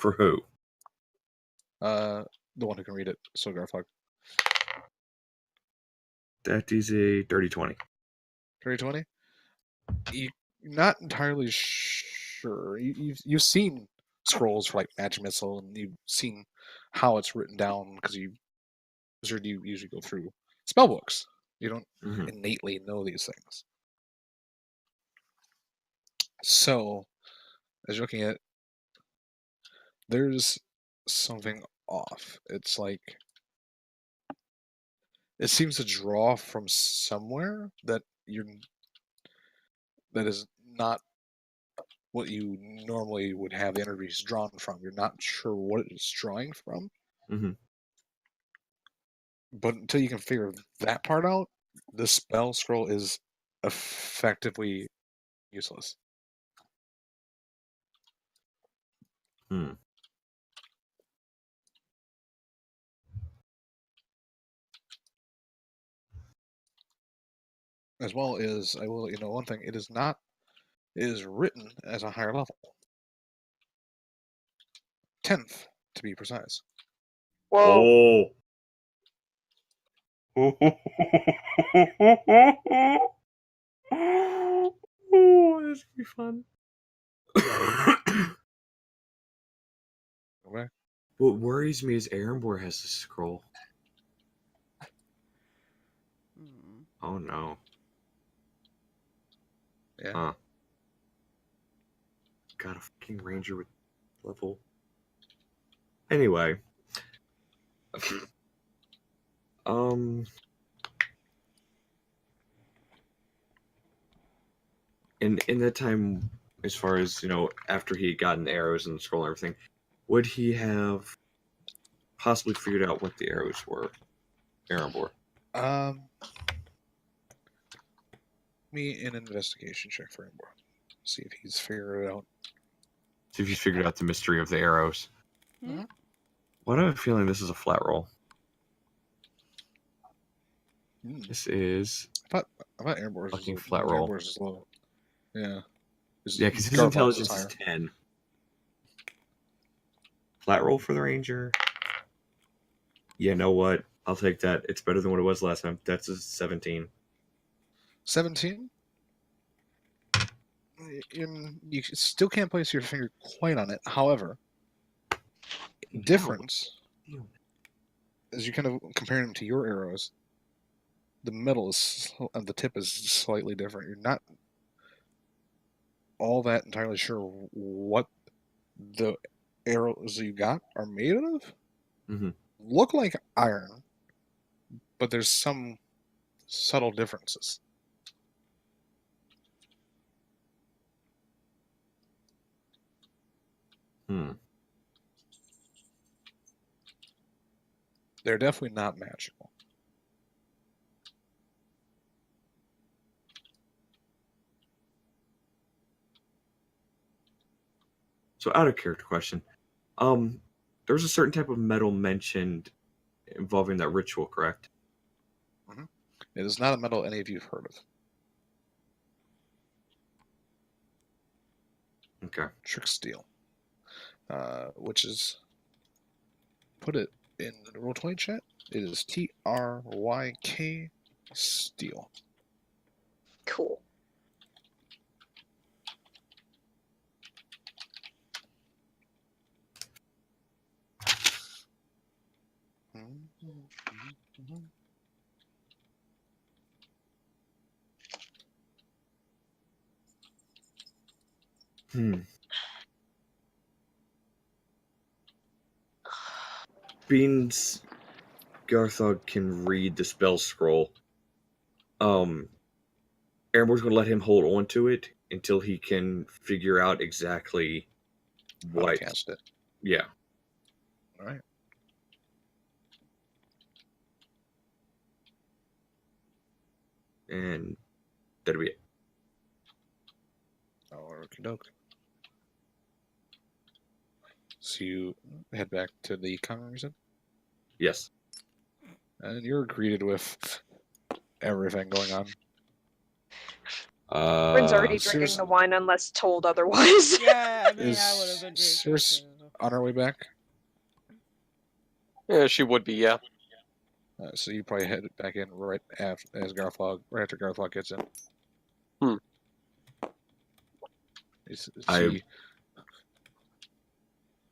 For who? The one who can read it. So Garthag. That is a dirty 20. 30-20? You're not entirely sure. You've seen scrolls for like Magic Missile, and you've seen how it's written down because you usually go through spell books. You don't innately know these things. So, as you're looking at it, there's something off. It's like it seems to draw from somewhere that is not what you normally would have energies drawn from. You're not sure what it's drawing from. But until you can figure that part out, the spell scroll is effectively useless. As well as, I will let you know one thing, it is written as a higher level. 10th, to be precise. Whoa. Oh, this will be fun. Okay. What worries me is Erembor has a scroll. Oh no. Yeah. Huh. Got a fucking ranger with level. Anyway. In that time, as far as, after he had gotten the arrows and the scroll and everything, would he have possibly figured out what the arrows were? Erembor. Me an investigation check for Erembor. See if he's figured it out. See if he's figured out the mystery of the arrows. Why do I have a feeling this is a flat roll? This is... I thought Erebor's fucking flat roll. Erebor's is low. Yeah. Yeah, because his intelligence is 10. Flat roll for the ranger. Yeah, know what? I'll take that. It's better than what it was last time. That's a 17. 17? You still can't place your finger quite on it. However, difference, as you kind of compare them to your arrows, the middle of the tip is slightly different. You're not all that entirely sure what the arrows you got are made of. Look like iron, but there's some subtle differences. They're definitely not magical. So, out of character question. There was a certain type of metal mentioned involving that ritual, correct? It is not a metal any of you have heard of. Okay. Trick steel. Which is, put it in the Roll20 chat. It is TRYK steel. Cool. Beans Garthag can read the spell scroll. Erebor's gonna let him hold on to it until he can figure out exactly what. How to cast it. Yeah. All right. And that'll be it. Okie doke. So you head back to the common reason? Yes. And you're greeted with everything going on. Rinn's already drinking the wine unless told otherwise. Yeah, I mean, I would have been drinking Sirris too. on our way back? Yeah, she would be. Yeah. So you probably head back in right after right after Garthag gets in. Hmm. You see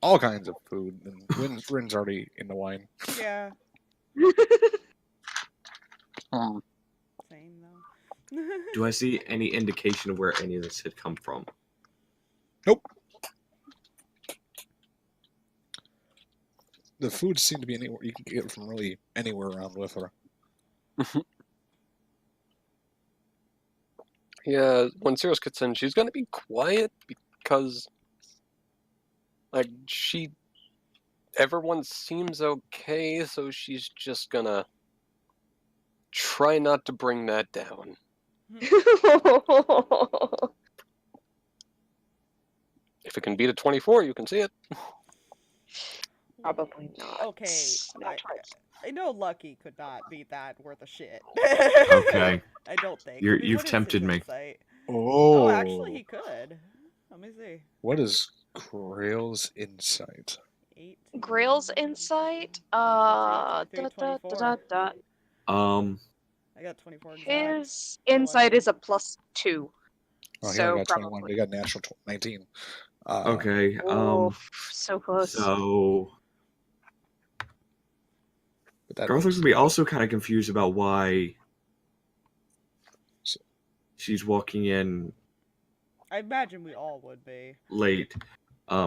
all kinds of food, and Rinn's already in the wine. Yeah, Hmm. same though. Do I see any indication of where any of this had come from? Nope. The food seemed to be anywhere you can get from really anywhere around with her. Yeah, when Sirris gets in, she's gonna be quiet because, like, everyone seems okay, so she's just gonna try not to bring that down. If it can beat a 24, you can see it. Probably not. Okay, Not twice. I know Lucky could not beat that worth of shit. Okay. I don't think. You've what is tempted his me. insight? Oh, Oh, actually, he could. Let me see. What is Grail's insight? 18. Grail's insight. 18, 24. Um, I got 24 exact. His insight is a +2. Oh, he So only got 21. probably. They got natural 19. okay. Oh, so close. So But that Garthag's was, gonna be also kind of confused about why So- she's walking in I imagine we all would be. late.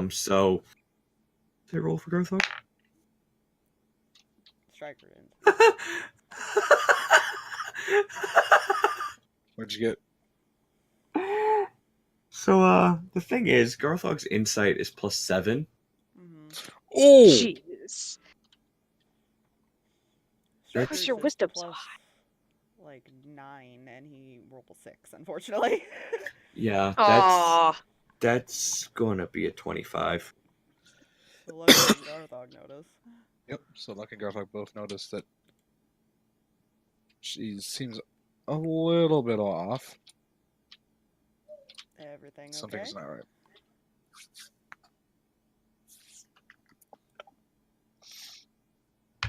So did I roll for Garthag? Striker didn't. what'd you get? So, the thing is, Garthag's insight is +7. Mm-hmm. Oh! Jeez. Striker's your is wisdom so plus, high? like 9, and he rolled a 6, unfortunately. Yeah, Aw. that's gonna be a 25. So Lucky and Garthag notice. Yep, so Lucky and Garthag both noticed that she seems a little bit off. Everything okay? Something's not right.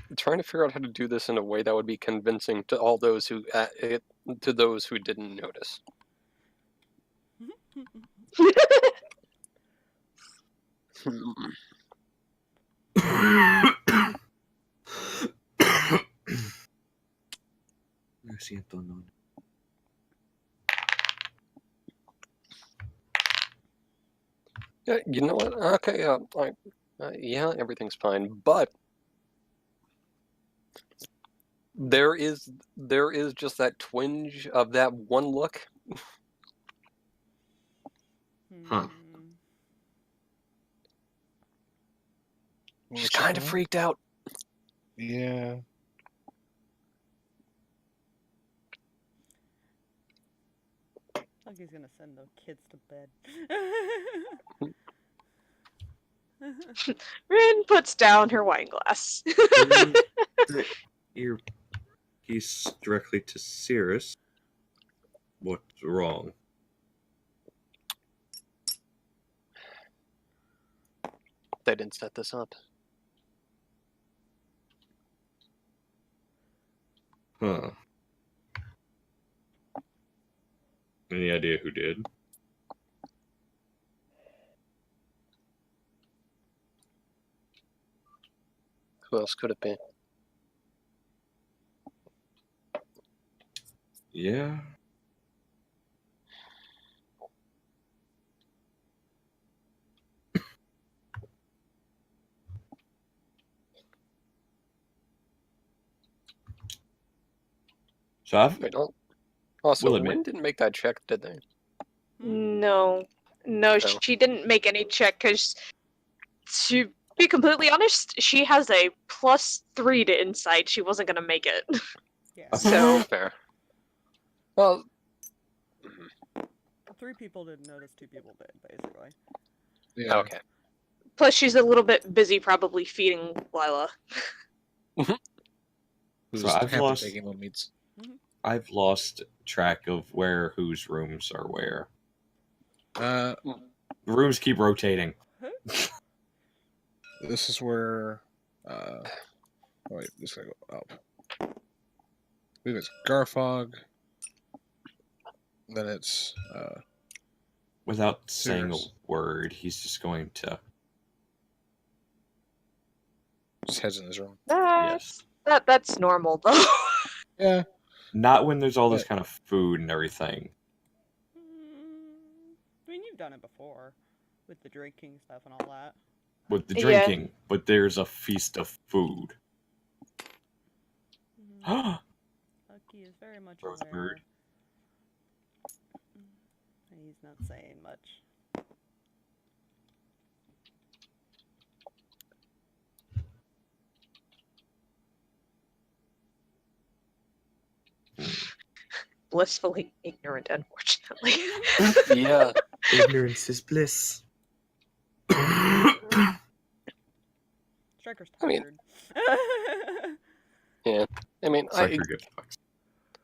I'm trying to figure out how to do this in a way that would be convincing to all those who didn't notice. Lo siento, no. Yeah, you know what? Okay, yeah, everything's fine, but there is just that twinge of that one look. Huh. She's kind of freaked out. Yeah. Lucky's gonna send the kids to bed. Rinn puts down her wine glass. Earpiece directly to Sirris. What's wrong? They didn't set this up. Huh. Any idea who did? Who else could it be? Yeah. So Wait, also, Will admit. Rinn didn't make that check, did they? No. No, No. she didn't make any check because, to be completely honest, she has a +3 to insight. She wasn't going to make it. Yeah. So, Fair. Well, 3 people didn't notice, 2 people did, basically. Yeah. okay. plus she's a little bit busy probably feeding Lila. Who's So I've happy lost- taking little meats. I've lost track of whose rooms are where. Uh, The rooms keep rotating. Huh? this is where. Wait, this gotta go up. I believe it's Garthag. Then it's Without saying a Sirris. word, he's just going to. Just heads in his room. That's normal though. Yeah. Not when there's all this But- kind of food and everything. I mean, you've done it before with the drinking stuff and all that. With the Yeah. drinking, but there's a feast of food. Lucky is very much Growth aware. bird. He's not saying much. Blissfully ignorant, unfortunately. Yeah. Ignorance is bliss. Striker's I mean- tired. I mean, Sorry, good.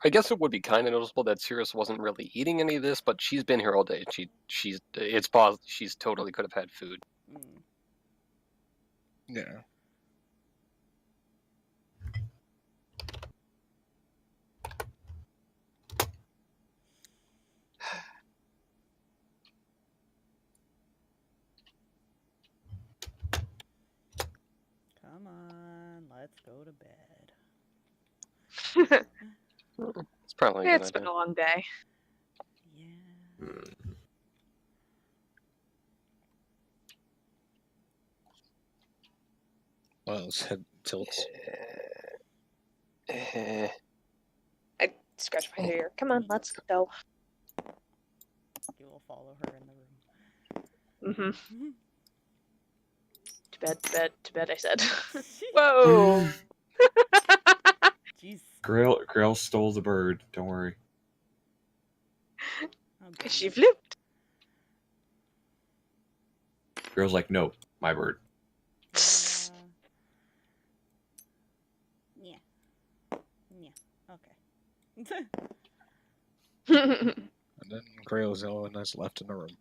I guess it would be kind of noticeable that Sirris wasn't really eating any of this, but she's been here all day. It's possible she's totally could have had food. Yeah. Come on, let's go to bed. It's probably a It's good been a idea. long day. Yeah. Well, his head tilts. Eh, I scratch my hair. Come on, let's go. You will follow her in the room. Mm-hmm. To bed, I said. Whoa! Jeez. Grail stole the bird. Don't worry. Oh, She goodness. flipped. Grail's like, no, my bird. Yeah. Yeah. Okay. And then Grail's the only one that's left in the room.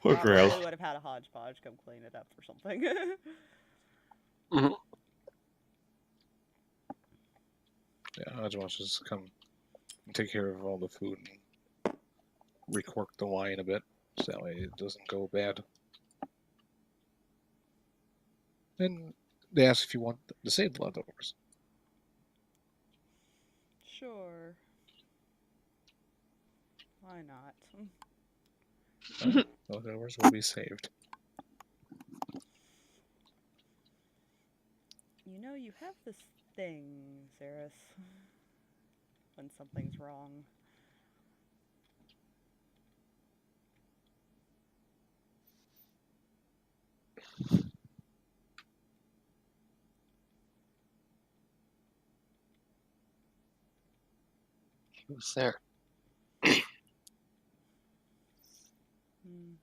Poor Grail. Probably would have had a hodgepodge come clean it up or something. Yeah, Hodgepodge just come and take care of all the food and recork the wine a bit, so that way it doesn't go bad. And they ask if you want to save the leftovers. Sure. Why not? Leftovers will be saved. You know, you have this thing, Sirris, when something's wrong. Who's there? Hmm.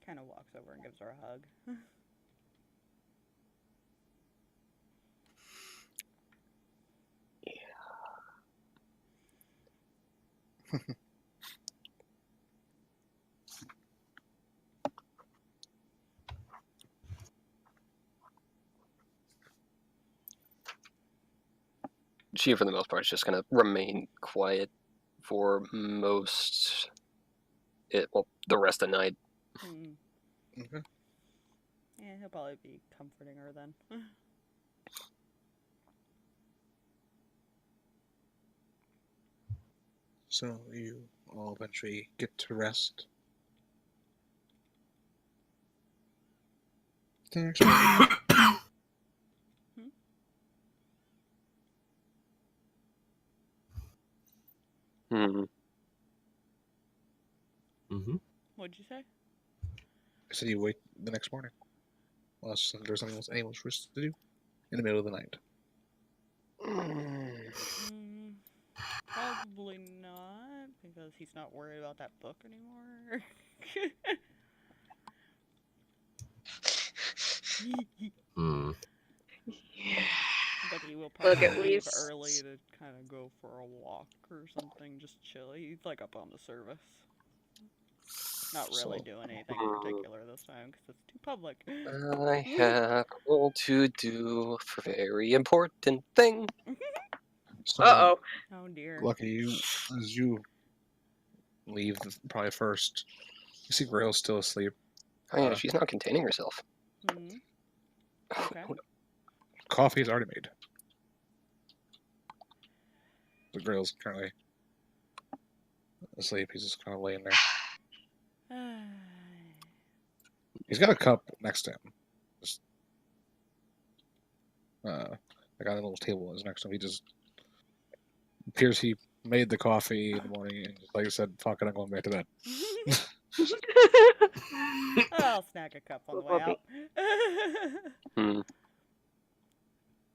Kind of walks over and gives her a hug. She, for the most part, is just gonna remain quiet for the rest of the night. Hmm. Okay. Yeah, he'll probably be comforting her then. So you all eventually get to rest. The next morning, Hmm. Mm-hmm. What'd you say? I said you wait the next morning. Unless there's something else anyone wishes to do in the middle of the night. Mm, probably not, because he's not worried about that book anymore. Hmm. Yeah. The He will Look, probably at leave least- early to kind of go for a walk or something, just chill. He's like up on the service. Not really So- doing anything in particular this time because it's too public. I have all to do for very important thing. So, Uh-oh. Oh dear. Lucky you, as you leave, probably first, you see Grail's still asleep. Oh yeah, she's not containing herself. Hmm. Okay. Coffee is already made. The Grail's currently asleep. He's just kind of laying there. He's got a cup next to him. Just, I got a little table that's next to him. He just appears he made the coffee in the morning, and like I said, fuck it, I'm going back to bed. I'll snag a cup on the way out.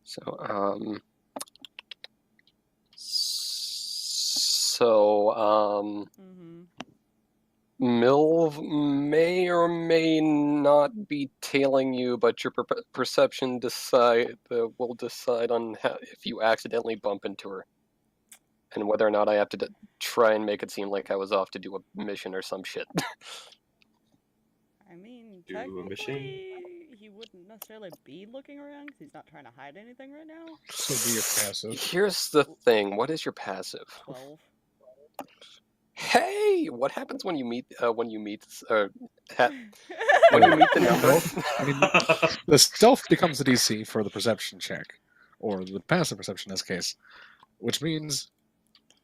So, Mm-hmm. Milv may or may not be tailing you, but your perception will decide on if you accidentally bump into her, and whether or not I have to try and make it seem like I was off to do a mission or some shit. I mean, Do a mission? technically, he wouldn't necessarily be looking around because he's not trying to hide anything right now. So be your passive. Here's the thing: what is your passive? 12. Hey, what happens when you meet when you meet the number? I mean, the stealth becomes the DC for the perception check, or the passive perception in this case, which means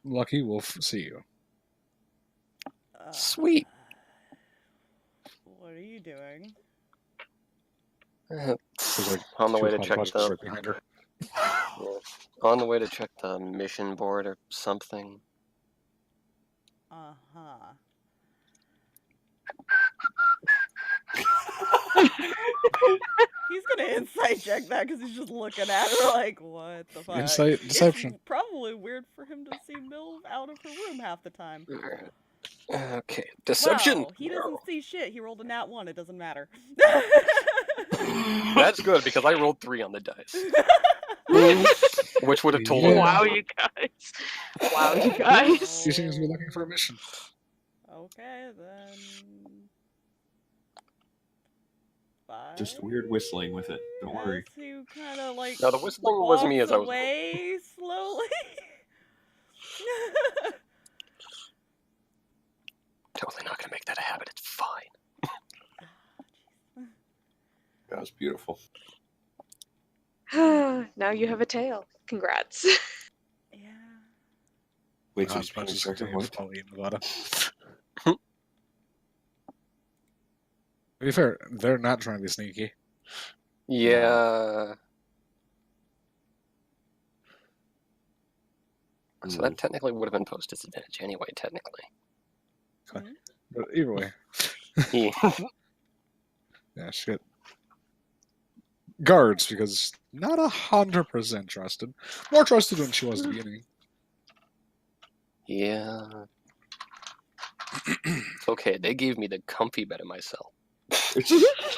Lucky will see you. Sweet. What are you doing? There's like On the two way to hot check buttons the right behind her. on the way to check the mission board or something. Uh-huh. He's gonna insight check that because he's just looking at her like, what the fuck? Insight deception. It's probably weird for him to see Milv out of her room half the time. Okay, deception. Wow, he doesn't see shit. He rolled a nat 1. It doesn't matter. That's good because I rolled 3 on the dice, which would have told Yeah. him. Wow, you guys. Wow, you guys. He seems to be looking for a mission. Okay, then. 5. Just weird whistling with it. Don't worry. As you kind of like. No, the whistling wasn't me as I was. Away slowly. Totally not gonna make that a habit. It's fine. That was beautiful. Now you have a tail. Congrats. Yeah. Wait, so Not he's as much as instructor Dave what? probably in Mylvada. To be fair, they're not trying to be sneaky. Yeah. So that technically would have been post disadvantage anyway. Technically. But either way, Yeah. yeah, shit. Guards, because not 100% trusted. More trusted than she was at the beginning. Yeah. It's okay. They gave me the comfy bed in my cell.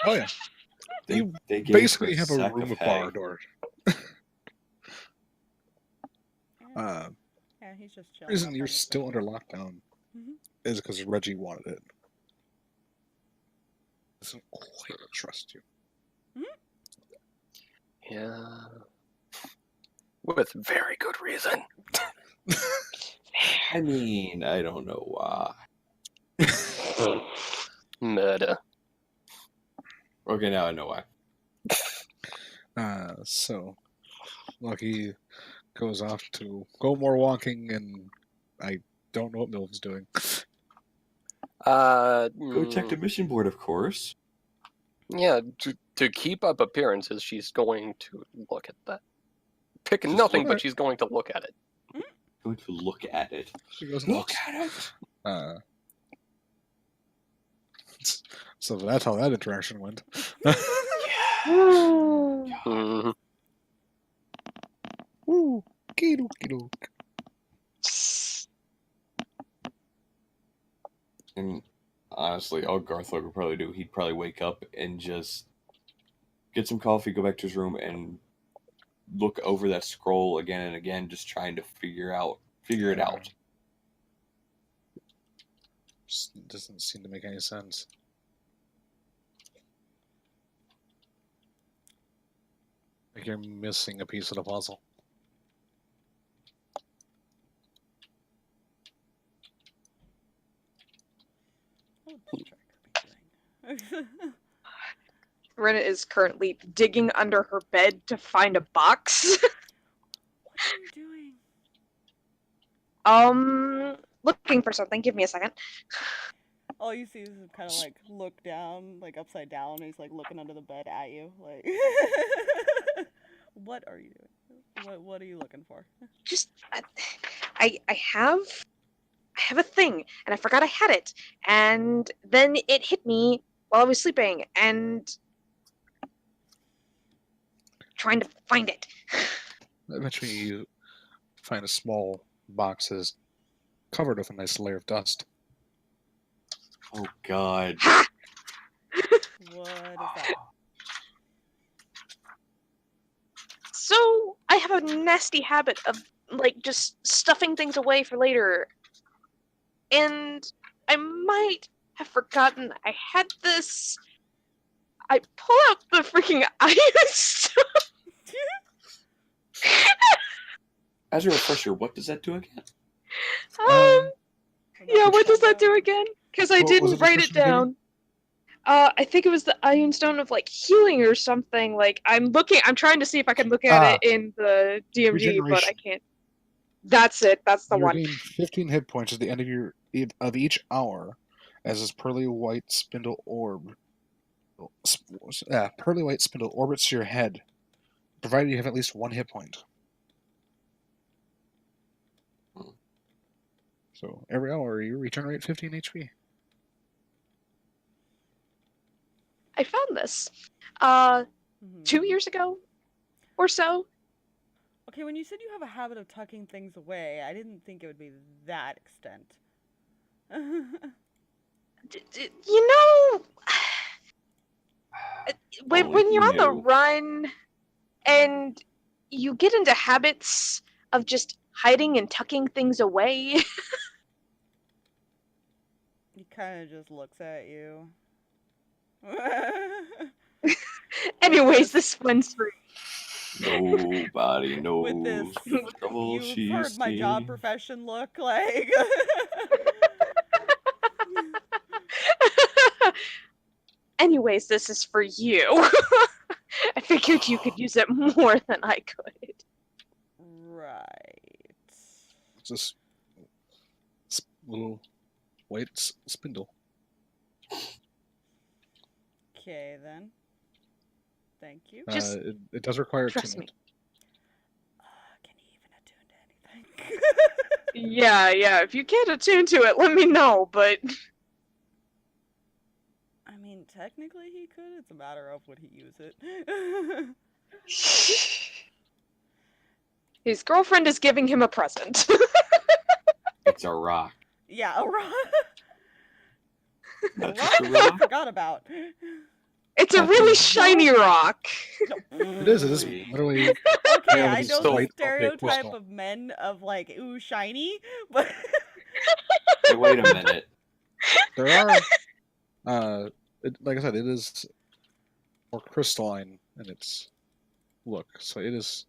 Oh yeah, They gave basically her have a sack room of with hay. bar door. Yeah, he's just chilling. Reason up you're on his still bed. under lockdown Mhm. is because Reggie wanted it. Doesn't quite trust you. Yeah. With very good reason. I mean, I don't know why. Murder. Okay, now I know why. So Lucky goes off to go more walking, and I don't know what Milv's doing. Go check the mission board, of course. Yeah, to keep up appearances, she's going to look at that. Pick Just nothing, look but at it. she's going to look at it. Going to look at it. She goes and Look looks. at it. So that's how that interaction went. Mhm. Ooh, doke. And honestly, all Garthag would probably do, he'd probably wake up and just get some coffee, go back to his room, and look over that scroll again and again, just trying to figure it out. Just doesn't seem to make any sense. Like you're missing a piece of the puzzle. What would this tracker be doing? Rinn is currently digging under her bed to find a box. What are you doing? Looking for something. Give me a second. All you see is him kind of like look down, like upside down, and he's like looking under the bed at you, like. What are you doing? What are you looking for? Just, I have a thing, and I forgot I had it, and then it hit me while I was sleeping, and trying to find it. Eventually, you find a small box that is covered with a nice layer of dust. Oh God. Ha! What is that? So, I have a nasty habit of, like, just stuffing things away for later. And I might have forgotten I had this. I pull out the freaking iron stuff. As a refresher, what does that do again? Yeah, what does that do again? Because I What was didn't the write it description again? down. I think it was the Iron Stone of, like, healing or something. Like, I'm trying to see if I can look at it in the DMG, but I Regeneration. can't. That's it, that's the You one. regain 15 hit points at the end of each hour, as this pearly white spindle orb. Pearly white spindle orbits your head, provided you have at least 1 hit point. So every hour you regenerate 15 HP. I found this 2 years ago or so. Okay, when you said you have a habit of tucking things away, I didn't think it would be that extent. You know, when Only you're he on the knew. run and you get into habits of just hiding and tucking things away. He kind of just looks at you. Anyways, this one's for Nobody knows With this, the trouble you've she's heard my job seen. profession look like. Anyways, this is for you. I figured you could use it more than I could. Right. It's this little white spindle. Okay, then. Thank you. Just It does require trust attunement. Can you even attune to anything? Yeah, if you can't attune to it, let me know, but... I mean, technically he could. It's a matter of would he use it. His girlfriend is giving him a present. It's a rock. Yeah, a rock. A Not rock just a I rock. forgot about. It's a really shiny rock. It is literally... Okay, Yeah, I this know is the white, opaque stereotype crystal. of men of like, ooh, shiny, but Hey, wait a minute. There are... like I said, it is more crystalline in its look. So it is...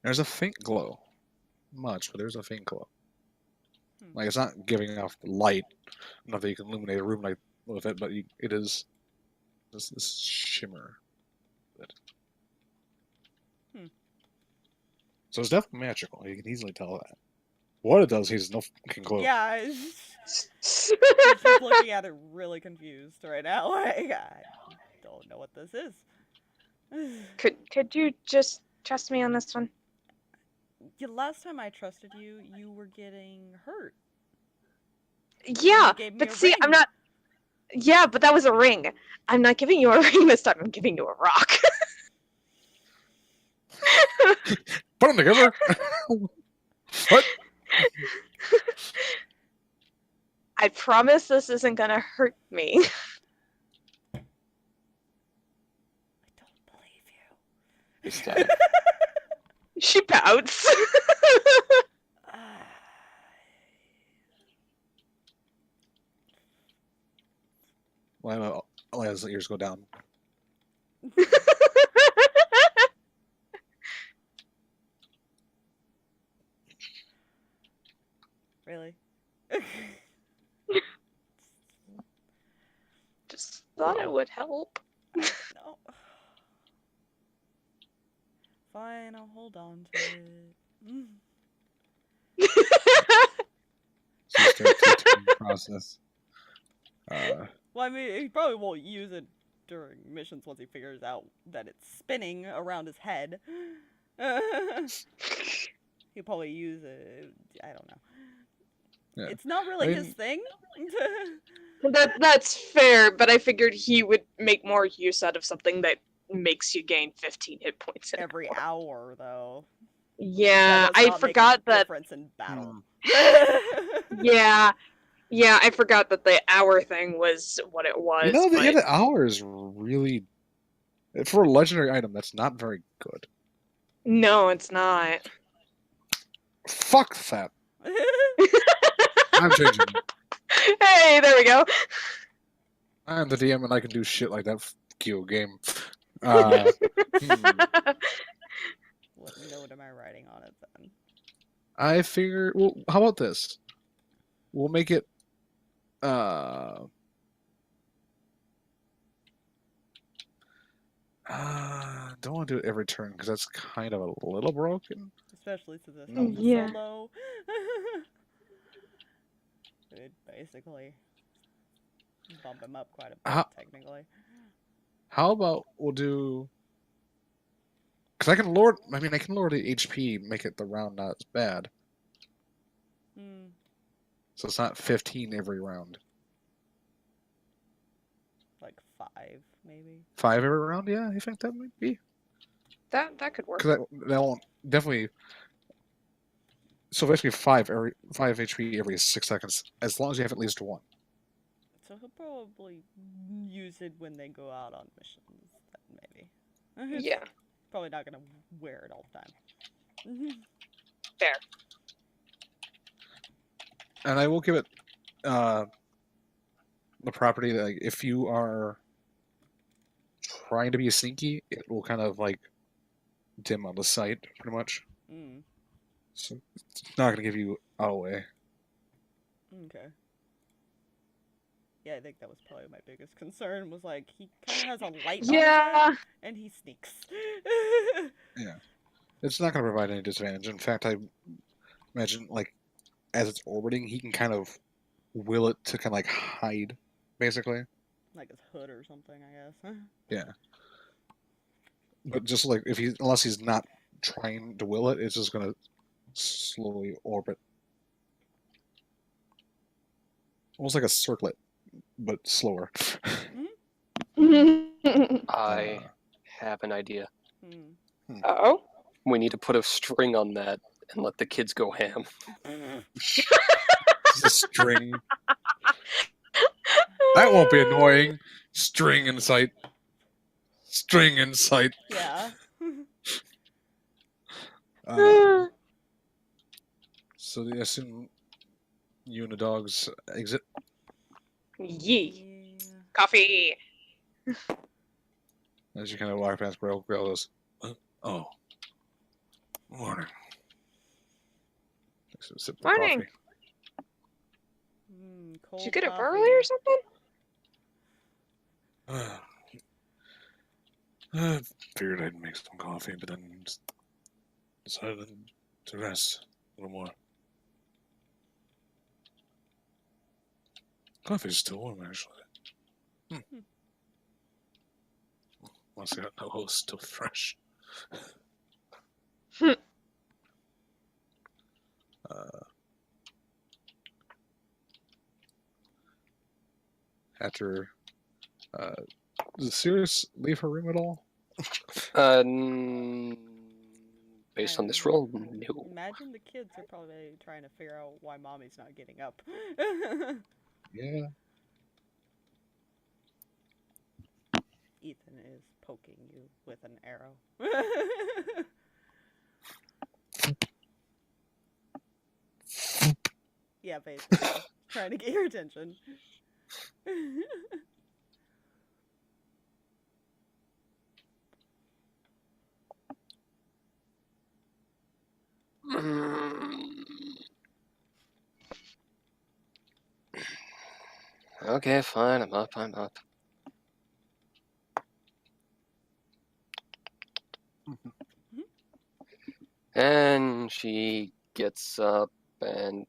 there's a faint glow. Much, but there's a faint glow. Like, it's not giving off light enough that you can illuminate a room like with it, but it is this shimmer. So it's definitely magical. You can easily tell that. What it does, he's no fucking clue. yeah, he's just looking at it really confused right now. Like, I don't know what this is. Could you just trust me on this one? Last time I trusted you, you were getting hurt. Yeah, gave me but a see, I'm ring. not... Yeah, but that was a ring. I'm not giving you a ring this time, I'm giving you a rock. Put them together! What? I promise this isn't gonna hurt me. I don't believe you. Static. She pouts. Well, as the ears go down. Really? Just thought it would help. No. Fine, I'll hold on to it. So you start the tuning process. Well, I mean, he probably won't use it during missions once he figures out that it's spinning around his head. He'll probably use it. I don't know. Yeah. It's not really his thing. That's fair, but I figured he would make more use out of something that makes you gain 15 hit points Every hour, though. Yeah, That does I not forgot make a that. difference in battle. Yeah, I forgot that the hour thing was what it was. You know, but... the hour is really, for a legendary item, that's not very good. No, it's not. Fuck that. I'm changing it. Hey, there we go. I'm the DM and I can do shit like that. Fuck you, game. What note am I writing on it then? I figure. Well, how about this? We'll make it. Don't want to do it every turn because that's kind of a little broken. Especially since this health is Yeah. so low. It basically bump him up quite a bit, technically. How about we'll do? Because I can lower. I mean, I can lower the HP, make it the round not as bad. So it's not 15 every round. Like 5, maybe. 5 every round? Yeah, I think that might be. That could work. Because that won't definitely. So basically 5 HP every 6 seconds, as long as you have at least one. So he'll probably use it when they go out on missions, maybe. Yeah. Probably not gonna wear it all the time. Fair. And I will give it the property that, like, if you are trying to be sneaky, it will kind of like dim on the sight, pretty much. So it's not going to give you away. Okay. Yeah, I think that was probably my biggest concern, was like, he kind of has a light on his head, and he sneaks. Yeah. It's not going to provide any disadvantage. In fact, I imagine, like, as it's orbiting, he can kind of will it to kind of, like, hide, basically. Like his hood or something, I guess. Yeah. But just, like, unless he's not trying to will it, it's just going to slowly orbit. Almost like a circlet, but slower. I have an idea. Uh-oh. We need to put a string on that and let the kids go ham. Just a string. That won't be annoying. String in sight. String in sight. Yeah. So I assume you and the dogs exit. Yee. Coffee. As you kind of walk past Grail goes, oh, morning. Takes a sip of Morning. coffee. Cold Did you get up coffee. early or something? I figured I'd make some coffee, but then decided to rest a little more. Coffee's still warm, actually. Once I got no host, still fresh. After, does Sirris leave her room at all? Based on this roll, no. Imagine the kids are probably trying to figure out why mommy's not getting up. Yeah. Ethan is poking you with an arrow. Yeah, basically. Trying to get your attention. Okay, fine. I'm up. And she gets up and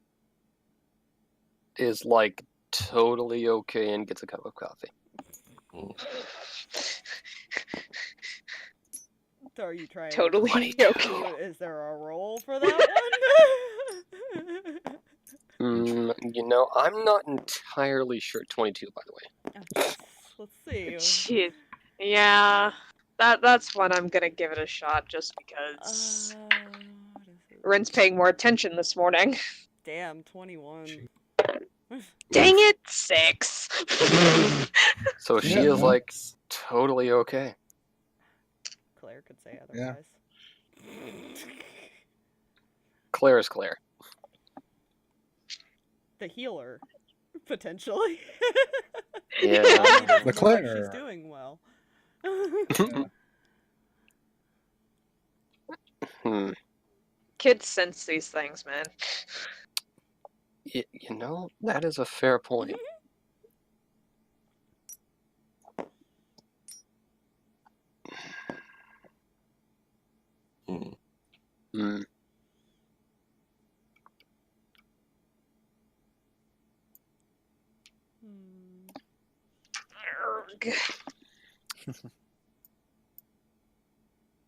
is like totally okay and gets a cup of coffee. So are you trying Totally to okay. is there a roll for that one? I'm not entirely sure. 22, by the way. Oh, jeez. Let's see. Shit. Yeah. That's one I'm gonna give it a shot just because What is it? Rinn's paying more attention this morning. Damn, 21. Dang it! 6. So she is like totally okay. Claire could say Yeah. otherwise. Claire is Claire. The healer, potentially. Yeah. He doesn't The look like Claire. she's doing well. Kids sense these things, man. That is a fair point. Hmm. Arrgh.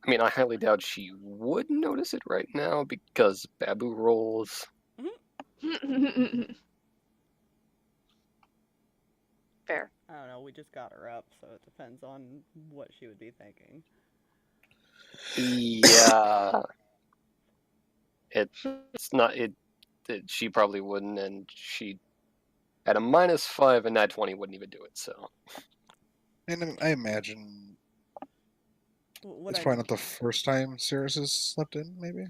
I mean, I highly doubt she would notice it right now because Babu rolls. Fair. I don't know, we just got her up, so it depends on what she would be thinking. Yeah. It's not. She probably wouldn't, and she at a -5 and that 20 wouldn't even do it. So. And I imagine What it's I probably not the first time Sirris has slept in, maybe?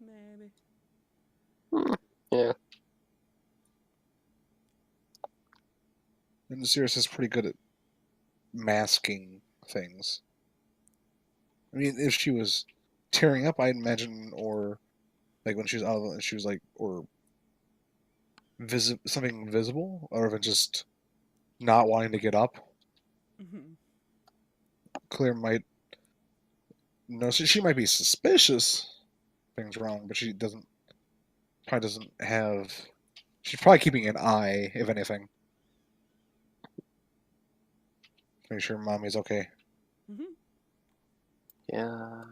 maybe. Yeah. And Sirris is pretty good at masking things. I mean, if she was tearing up, I'd imagine, or like when she was out of it, she was like, or something visible, or if it's just not wanting to get up. Claire might know. She might be suspicious things wrong, but she probably doesn't have. She's probably keeping an eye, if anything. Make sure mommy's okay. Yeah.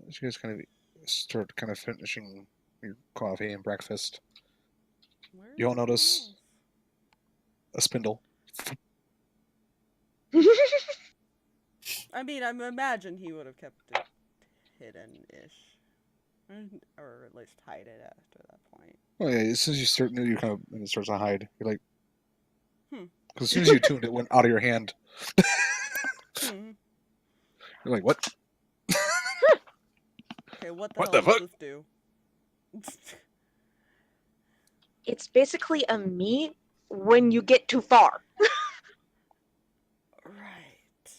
You guys kind of start finishing your coffee and breakfast. Where's You all the notice mouse? a spindle. I mean, I imagine he would have kept it hidden-ish. Or at least hide it after that point. Oh yeah, as soon as you start, you and it starts to hide. You're like, Hmm. because as soon as you tuned, it went out of your hand. Hmm. You're like, what? Okay, what What the the hell fuck? does this do? It's basically a meat when you get too far. Right.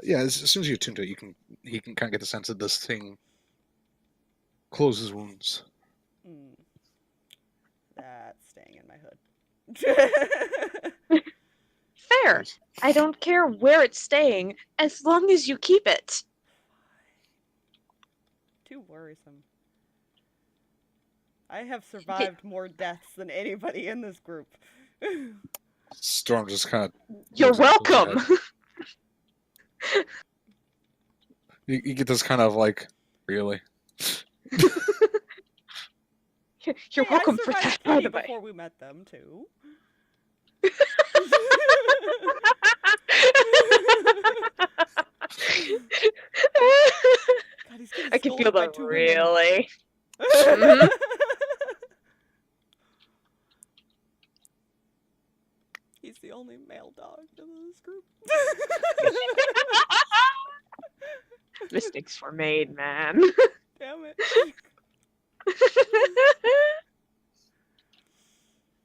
Yeah, as soon as you tune to it, he can kind of get the sense that this thing closes wounds. That's staying in my hood. Fair. I don't care where it's staying, as long as you keep it. Too worrisome. I have survived more deaths than anybody in this group. Storm just kind of. You're welcome. You get this kind of like, really? You're welcome for that, by the way. Before we met them too. God, he's getting I can feel scolded by that, 2 really. women. only male dog in this group. Mistakes were made, man. Damn it.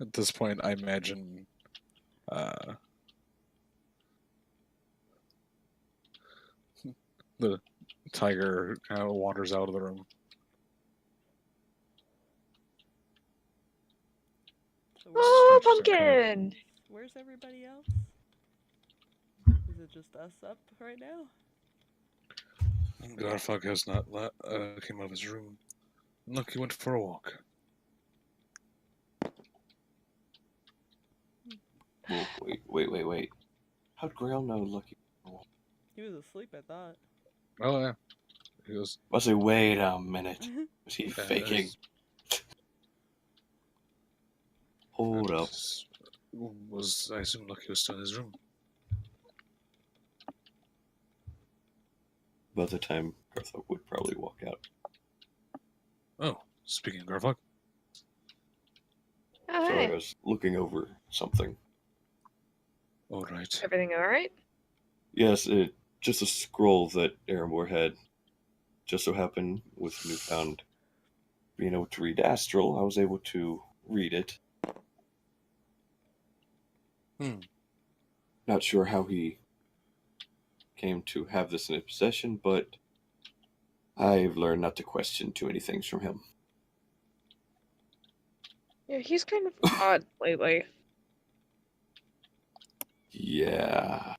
At this point, I imagine the tiger kind of wanders out of the room. So Oh, Stretches and pumpkin! where's everybody else? Is it just us up right now? Garthag has not came out of his room. Look, he went for a walk. Whoa, wait. How'd Grail know Lucky? He was asleep, I thought. Oh yeah, he was. I say, wait a minute. Was he faking? Hold up. Was I assume Lucky was still in his room? By the time Garthag would probably walk out. Oh, speaking of Garthag. Oh, Sorry, I hey. was looking over something. All right. Everything alright? Yes, just a scroll that Erembor had. Just so happened with newfound being able to read Astral, I was able to read it. Not sure how he came to have this in his possession, but I've learned not to question too many things from him. Yeah, he's kind of odd lately. Yeah.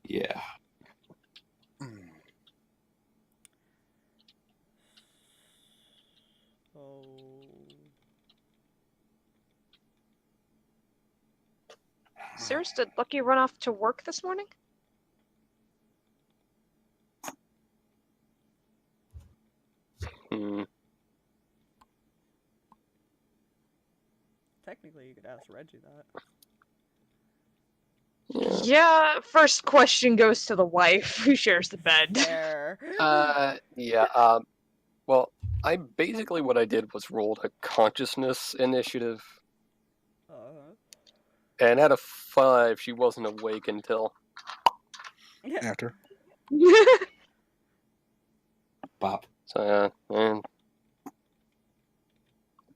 Yeah. Oh. Sirris, did Lucky run off to work this morning? Technically, you could ask Reggie that. Yeah, first question goes to the wife who shares the bed. Fair. Yeah. Well, basically what I did was rolled a consciousness initiative, and at a 5, she wasn't awake until. After. Bop. So and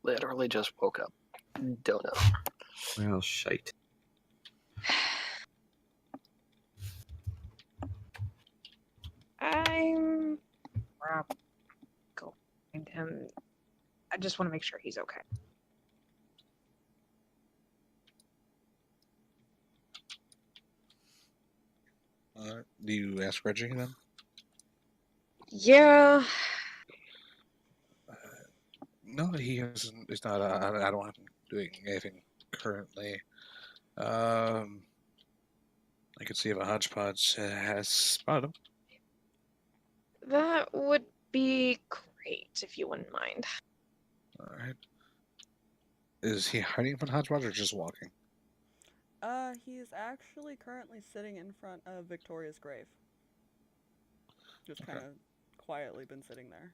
literally just woke up. Don't know. Well, shite. I'm go find him. I just want to make sure he's okay. Do you ask Reggie then? Yeah. No, he hasn't. It's not. I don't have him doing anything currently. I can see if a hodgepodge has spotted him. That would be great if you wouldn't mind. All right. Is he hiding from hodgepodge or just walking? He is actually currently sitting in front of Victoria's grave. Just kind of quietly been sitting there.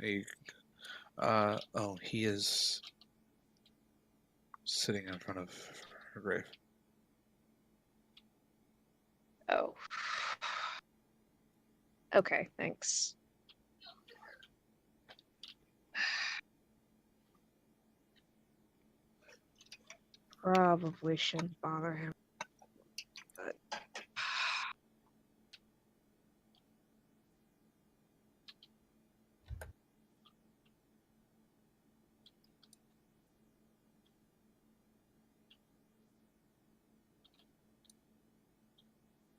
He is sitting in front of her grave. Oh. Okay, thanks. Probably shouldn't bother him. But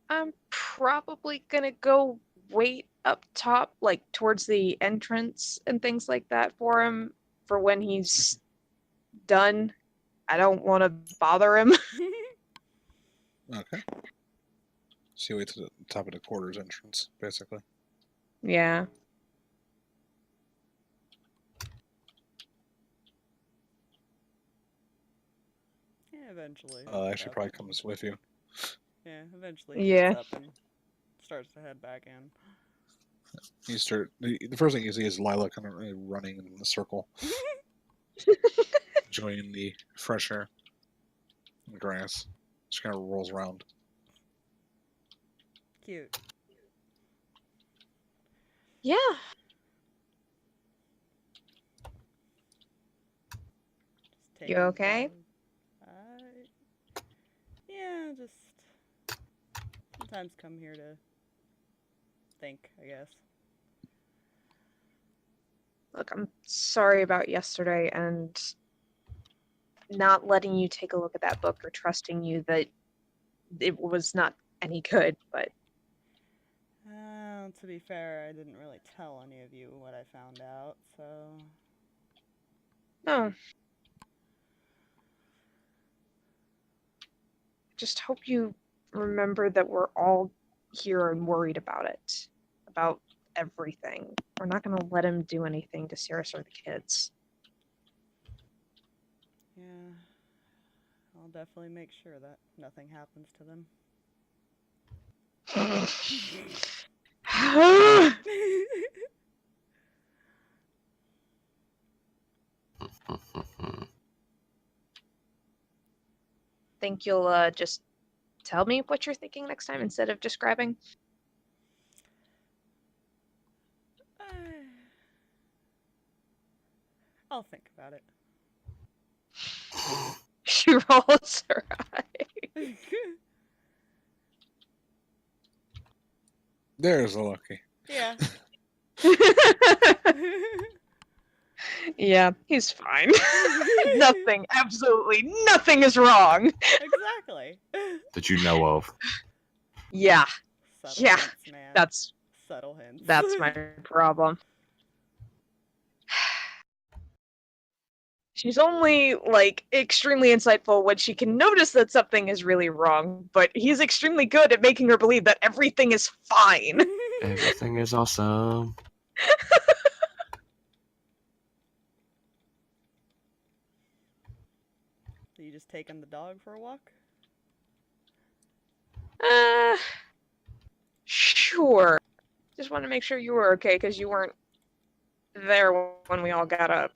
I'm probably gonna go wait up top, like towards the entrance and things like that for him for when he's done. I don't want to bother him. Okay. So you wait to the top of the quarters entrance, basically. Yeah. Yeah, eventually. Actually, probably comes with you. Yeah, eventually he Yeah. gets up and starts to head back in. You start. The first thing you see is Lila kind of running in the circle, enjoying the fresh air and grass. She kind of rolls around. Cute. Yeah. Just taking You the okay? dog. Yeah, just sometimes come here to think, I guess. Look, I'm sorry about yesterday and not letting you take a look at that book or trusting you that it was not any good, but To be fair, I didn't really tell any of you what I found out, so... no. Just hope you remember that we're all here and worried about it. About everything. We're not going to let him do anything to Sirris or the kids. Yeah, I'll definitely make sure that nothing happens to them. Think you'll just tell me what you're thinking next time instead of describing? I'll think about it. She rolls her eye. There's a Lucky. Yeah. Yeah, he's fine. Nothing, absolutely nothing is wrong. Exactly. That you know of. Yeah, Subtle Yeah, hints, man. that's Subtle hints. my problem. She's only, like, extremely insightful when she can notice that something is really wrong, but he's extremely good at making her believe that everything is fine. Everything is awesome. So you just taking the dog for a walk? Sure. Just want to make sure you were okay, because you weren't there when we all got up.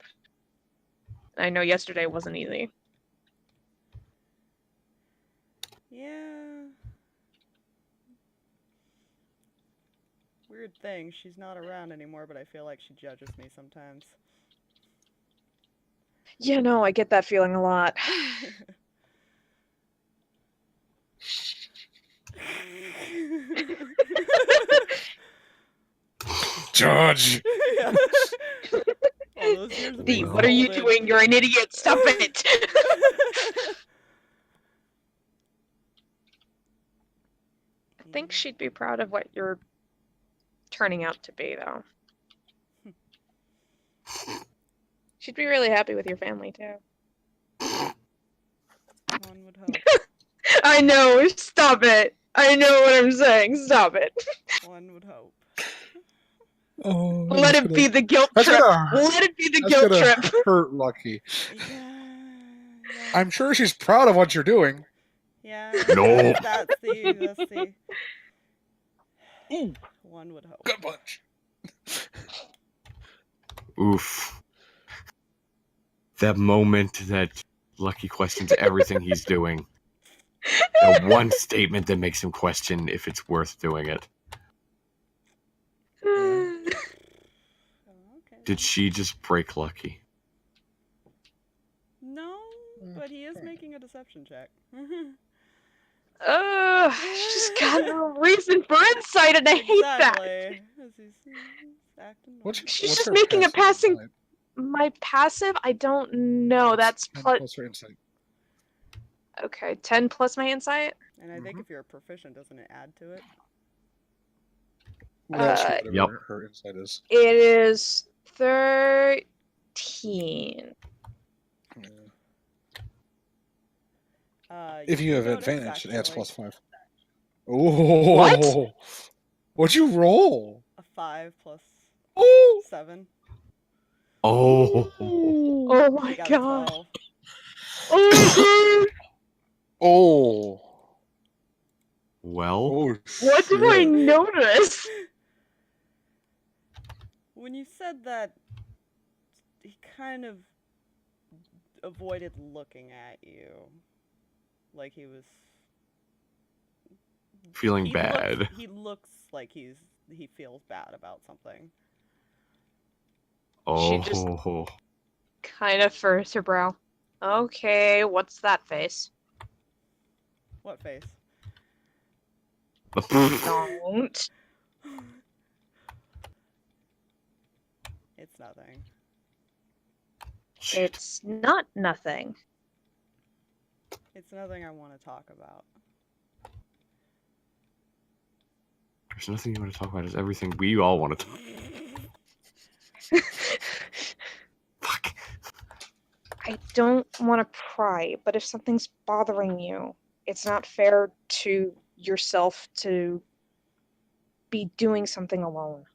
I know yesterday wasn't easy. Yeah. Weird thing, she's not around anymore, but I feel like she judges me sometimes. Yeah, no, I get that feeling a lot. Judge! Yeah. All those years of being What are you scolded. doing? You're an idiot. Stop it. I think she'd be proud of what you're turning out to be, though. She'd be really happy with your family, too. One would hope. I know. Stop it. I know what I'm saying. Stop it. One would hope. Oh, Let it be the guilt that's trip. gonna- Let it be the That's guilt gonna trip. hurt Lucky. Yeah. I'm sure she's proud of what you're doing. Yeah. No. That's the. Ooh, One would hope. gut punch. Oof. That moment that Lucky questions everything he's doing. The one statement that makes him question if it's worth doing it. Oh, okay. Did she just break Lucky? No, but he is making a deception check. She's got no reason for insight, and I hate that. Exactly. As he's acting normal. She's What's just her making a passive passing. insight? My passive? I don't know. That's 10 plus. plus her insight. Okay, 10 plus my insight? And I think if you're proficient, doesn't it add to it? Well, that's whatever Yep. her insight is. It is 13. Yeah. If you have notice, advantage, it adds actually, +5. Oh, What? What'd you roll? a 5 plus Oh, 7. Oh. Oh my You got god. a 12. Oh, oh, Well, oh! what do I shit. notice? When you said that, he kind of avoided looking at you. Like he was... Feeling he bad. He looks like he feels bad about something. She just- Oh. Kind of furrows her brow. Okay, what's that face? What face? Don't. It's nothing. Shit. It's not nothing. It's nothing I want to talk about. There's nothing you want to talk about. It's everything we all want to talk about. Fuck. I don't want to pry, but if something's bothering you, it's not fair to yourself to be doing something alone.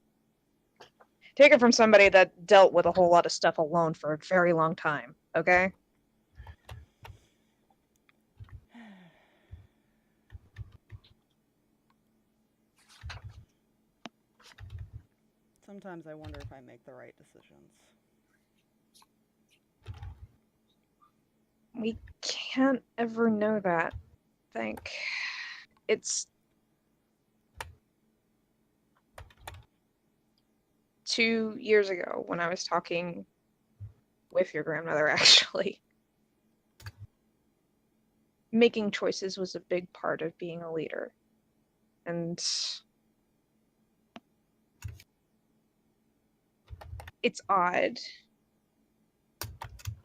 Take it from somebody that dealt with a whole lot of stuff alone for a very long time, okay? Sometimes I wonder if I make the right decisions. We can't ever know that. I think it's 2 years ago when I was talking with your grandmother, actually. Making choices was a big part of being a leader. And it's odd.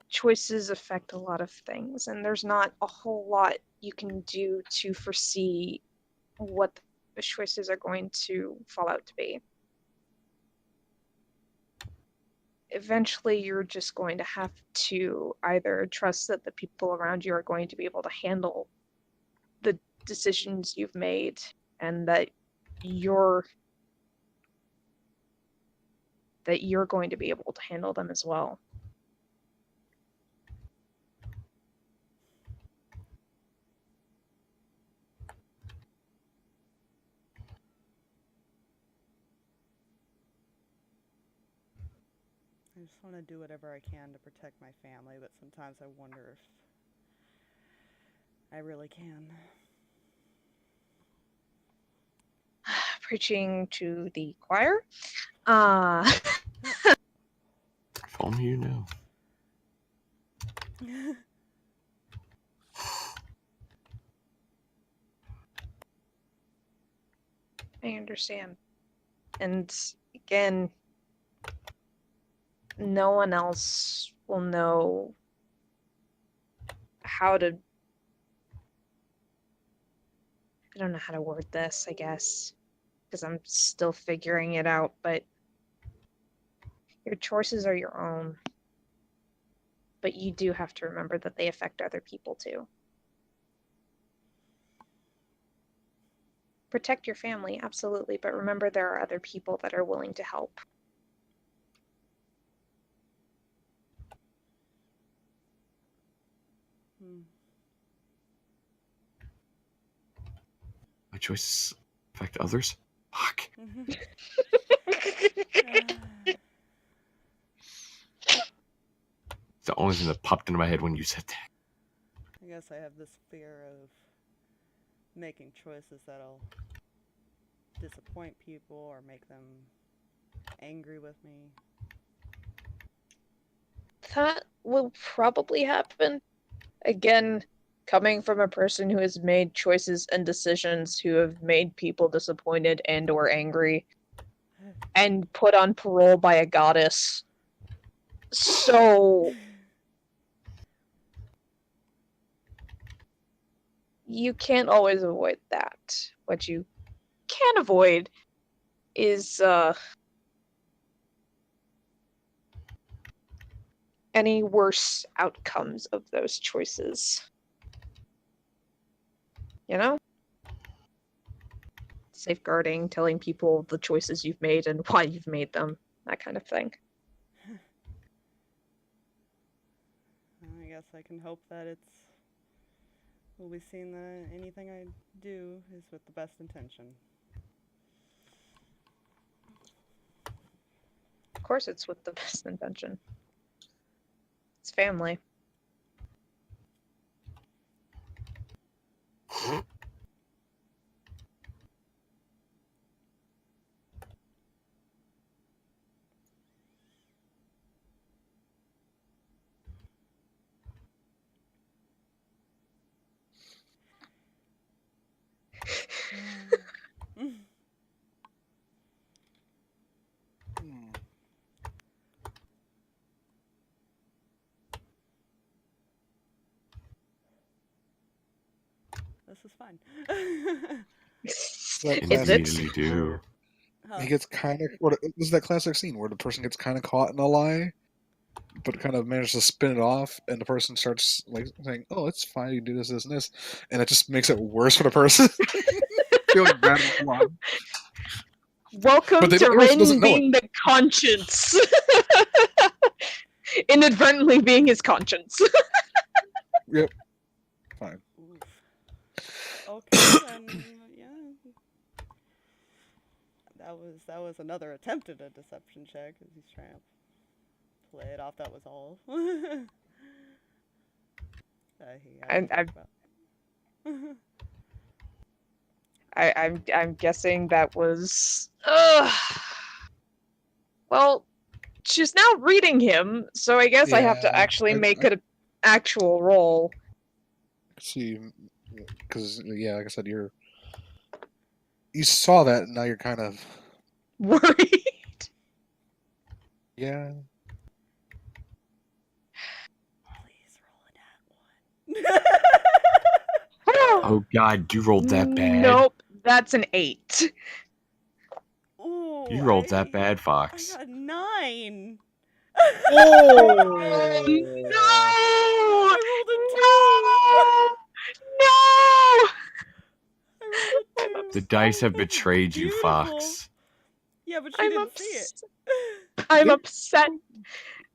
Choices affect a lot of things, and there's not a whole lot you can do to foresee what the choices are going to fall out to be. Eventually, you're just going to have to either trust that the people around you are going to be able to handle the decisions you've made, and that you're going to be able to handle them as well. I just want to do whatever I can to protect my family, but sometimes I wonder if I really can. Preaching to the choir. If only you knew. I understand. And again, no one else will know how to... I don't know how to word this, I guess, because I'm still figuring it out, but your choices are your own. But you do have to remember that they affect other people too. Protect your family, absolutely, but remember there are other people that are willing to help. My choices affect others? Fuck. It's the only thing that popped into my head when you said that. I guess I have this fear of making choices that'll disappoint people or make them angry with me. That will probably happen. Again, coming from a person who has made choices and decisions who have made people disappointed and or angry and put on parole by a goddess. So you can't always avoid that. What you can avoid is any worse outcomes of those choices. You know? Safeguarding, telling people the choices you've made and why you've made them, that kind of thing. I guess I can hope that will be seen that anything I do is with the best intention. Of course it's with the best intention. It's family. This is fine. That Is classic it? scene do. where Huh. he gets kind of. This is that classic scene where the person gets kind of caught in a lie, but kind of manages to spin it off, and the person starts like saying, "Oh, it's fine. You can do this, this, and this," and it just makes it worse for the person. Feeling bad about the lie. Welcome But the to other person doesn't Rinn know it. being the conscience. Inadvertently being his conscience. Yep. Fine. Oof. Okay, then yeah. That was another attempt at a deception check because he's trying to play it off. That was all. I'm guessing that was. Well, she's now reading him, so I guess I have to Yeah, actually make it an actual roll. See, because yeah, like I said, you saw that, and now you're kind of Worried. yeah. Please roll a nat one. Oh God, you rolled that bad. Nope, that's an 8. Ooh, You rolled that bad, I Fox. got a 9. Oh No! I rolled a 2. No! I rolled a 2. The dice have That's betrayed you, beautiful. Fox. Yeah, but she I'm didn't see it. I'm upset.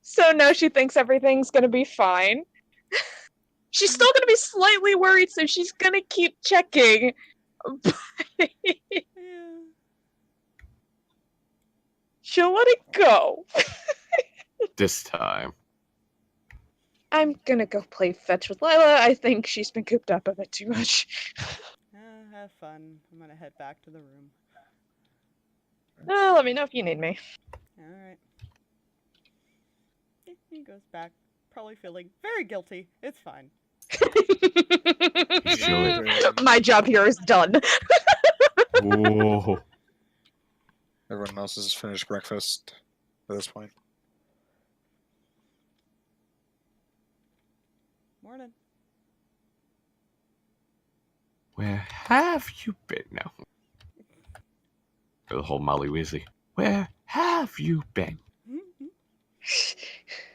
So now she thinks everything's gonna be fine. She's still gonna be slightly worried, so she's gonna keep checking. Yeah. She'll let it go. This time. I'm gonna go play fetch with Lila. I think she's been cooped up a bit too much. Have fun. I'm gonna head back to the room. Let me know if you need me. Alright. He goes back, probably feeling very guilty. It's fine. Should. My job here is done. Whoa. Everyone else has finished breakfast at this point. Morning. Where have you been now? The whole Molly Weasley. Where have you been?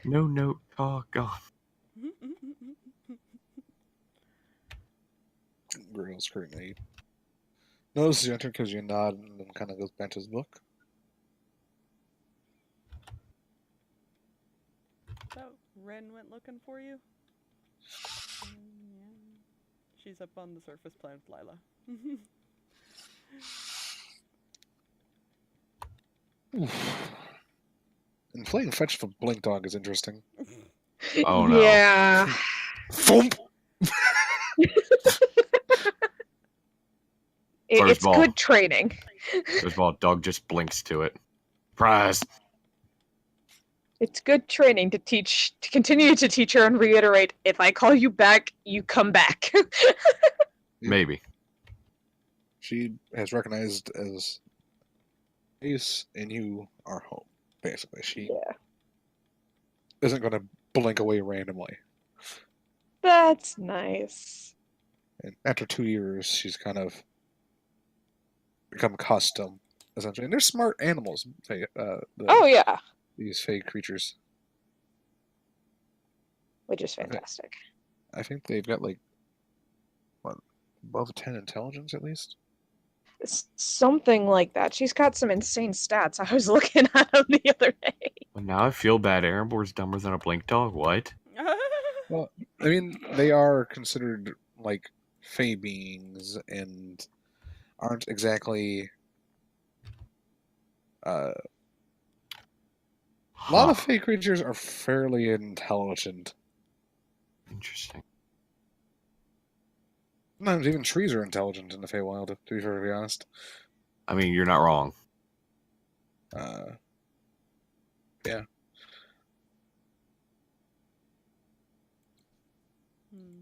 No note, car gone. Gurgle scrutiny. Notices you enter because you nod and then kind of goes back to his book. So, Rinn went looking for you? Yeah. She's up on the surface planet with Lila. And playing fetch with Blink Dog is interesting. Oh, no. Yeah. Thump! First It's ball. good training. First of all, dog just blinks to it. Prize. It's good training to continue to teach her and reiterate, if I call you back, you come back. Maybe. She has recognized as Ace and you are home, basically. She isn't going to blink away randomly. That's nice. And after 2 years, she's kind of become accustomed, essentially. And they're smart animals, Oh yeah, these fake creatures. which is fantastic. I think they've got, like, what, above 10 intelligence at least? Something like that. She's got some insane stats. I was looking at them the other day. Well, now I feel bad. Erenbor's dumber than a blink dog. What? Well, I mean, they are considered, like, fey beings and aren't exactly A lot of Huh. fey creatures are fairly intelligent. Interesting. Sometimes even trees are intelligent in the Feywild, to be perfectly honest. I mean, you're not wrong. Yeah. Hmm.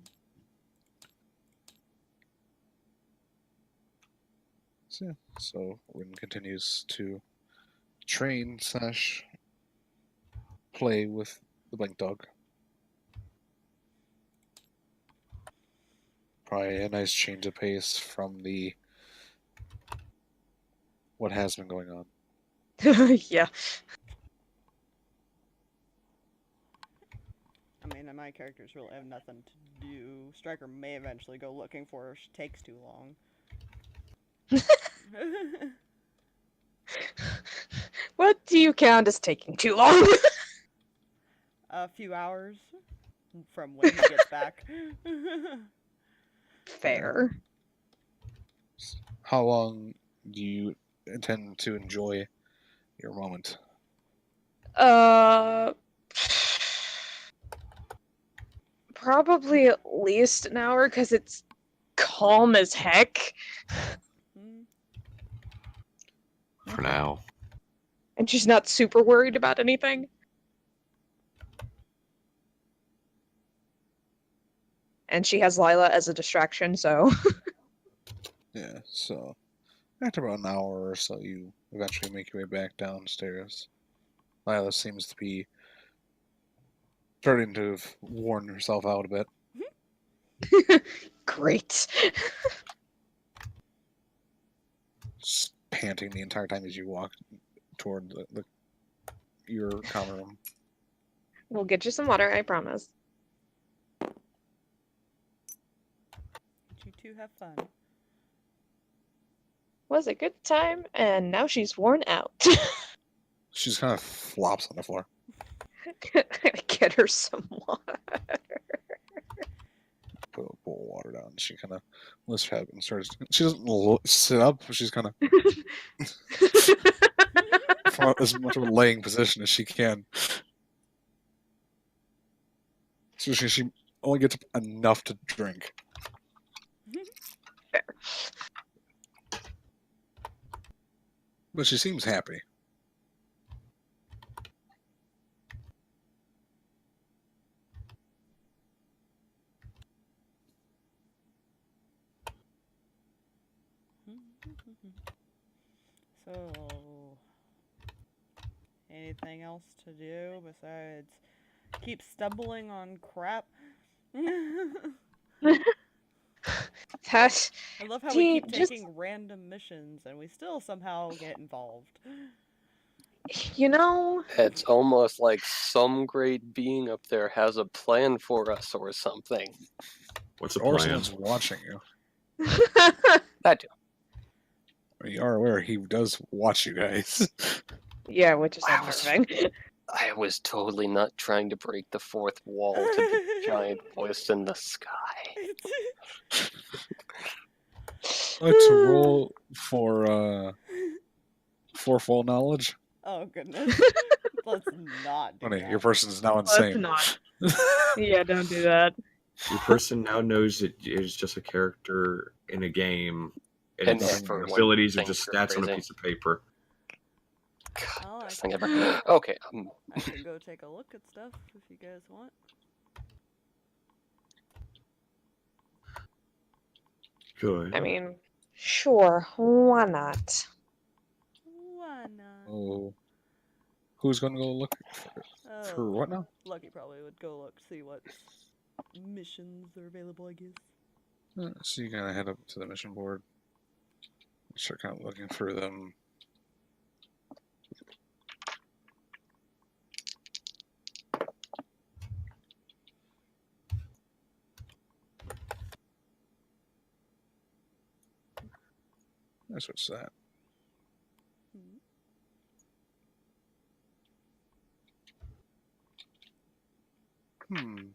So Rinn continues to train / play with the blink dog. Probably a nice change of pace from the what has been going on. Yeah. I mean, and my characters really have nothing to do. Striker may eventually go looking for her if she takes too long. What do you count as taking too long? A few hours from when he gets back. Fair. How long do you intend to enjoy your moment? Probably at least an hour because it's calm as heck, Hmm. For now. and she's not super worried about anything. And she has Lila as a distraction, so Yeah, so after about an hour or so, you eventually make your way back downstairs. Lila seems to be starting to have worn herself out a bit. great. Just panting the entire time as you walk toward your common room. We'll get you some water, I promise. You two have fun. Was a good time, and now she's worn out. She just kind of flops on the floor. Get her some water. Put a bowl of water down. She kind of lifts her head and starts. She doesn't sit up. She's kind of from as much of a laying position as she can. So she only gets enough to drink. Fair. But she seems happy. So, anything else to do besides keep stumbling on crap? That, I love how we keep just, taking random missions and we still somehow get involved. you know, It's almost like some great being up there has a plan for us or something. What's the Or plan? someone's watching you. That too. You are aware he does watch you guys. yeah, which is I was- unnerving. I was totally not trying to break the fourth wall to the giant voice in the sky. Let's roll for full knowledge. Oh goodness. Let's not do Funny, that. your person's now Let's insane. not. Yeah, don't do that. Your person now knows it is just a character in a game, and And its everyone abilities are thinks just you're stats on a crazy. piece of paper. God, Oh, best I thing can- ever. Okay, I can go take a look at stuff if you guys want. Good. I mean, sure, why not? Why not? Oh, who's gonna go look for Oh, what now? Lucky probably would go look, see what missions are available, I guess. So you kind of head up to the mission board, start kind of looking for them. That's what's that. Hmm.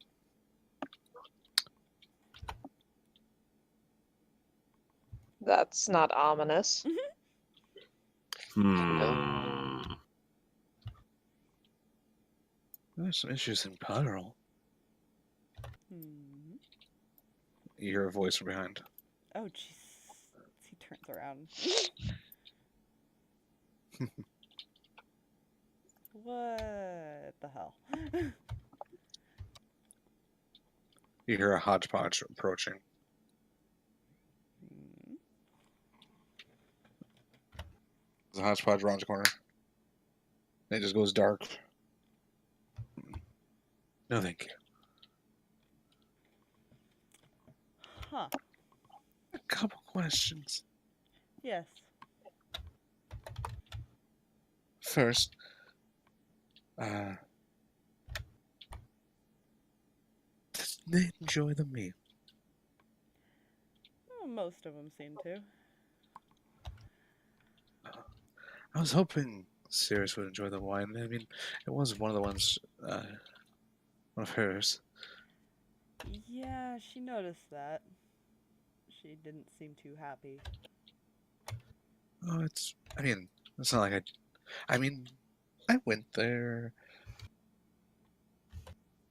That's not ominous. Hmm. there's some issues in Pearl. Hmm. You hear a voice from behind. Oh, jeez. He turns around. What the hell? You hear a hodgepodge approaching. Hmm. The hodgepodge around the corner. And it just goes dark. No, thank you. Huh. A couple questions. Yes. First, did they enjoy the meal? Well, most of them seem to. I was hoping Sirris would enjoy the wine. I mean, it was one of the ones, one of hers. Yeah, she noticed that. She didn't seem too happy. Oh, it's not like I went there,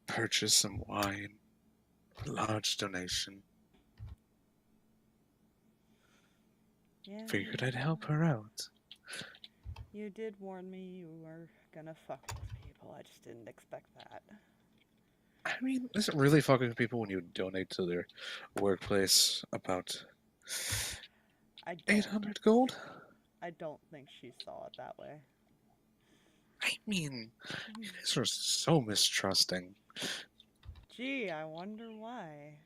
purchased some wine, a large donation. Yeah. Figured I'd help her out. You did warn me you were gonna fuck with people. I just didn't expect that. I mean, is it really fucking with people when you donate to their workplace about I don't. 800 gold? I don't think she saw it that way. I mean, you guys are so mistrusting. Gee, I wonder why.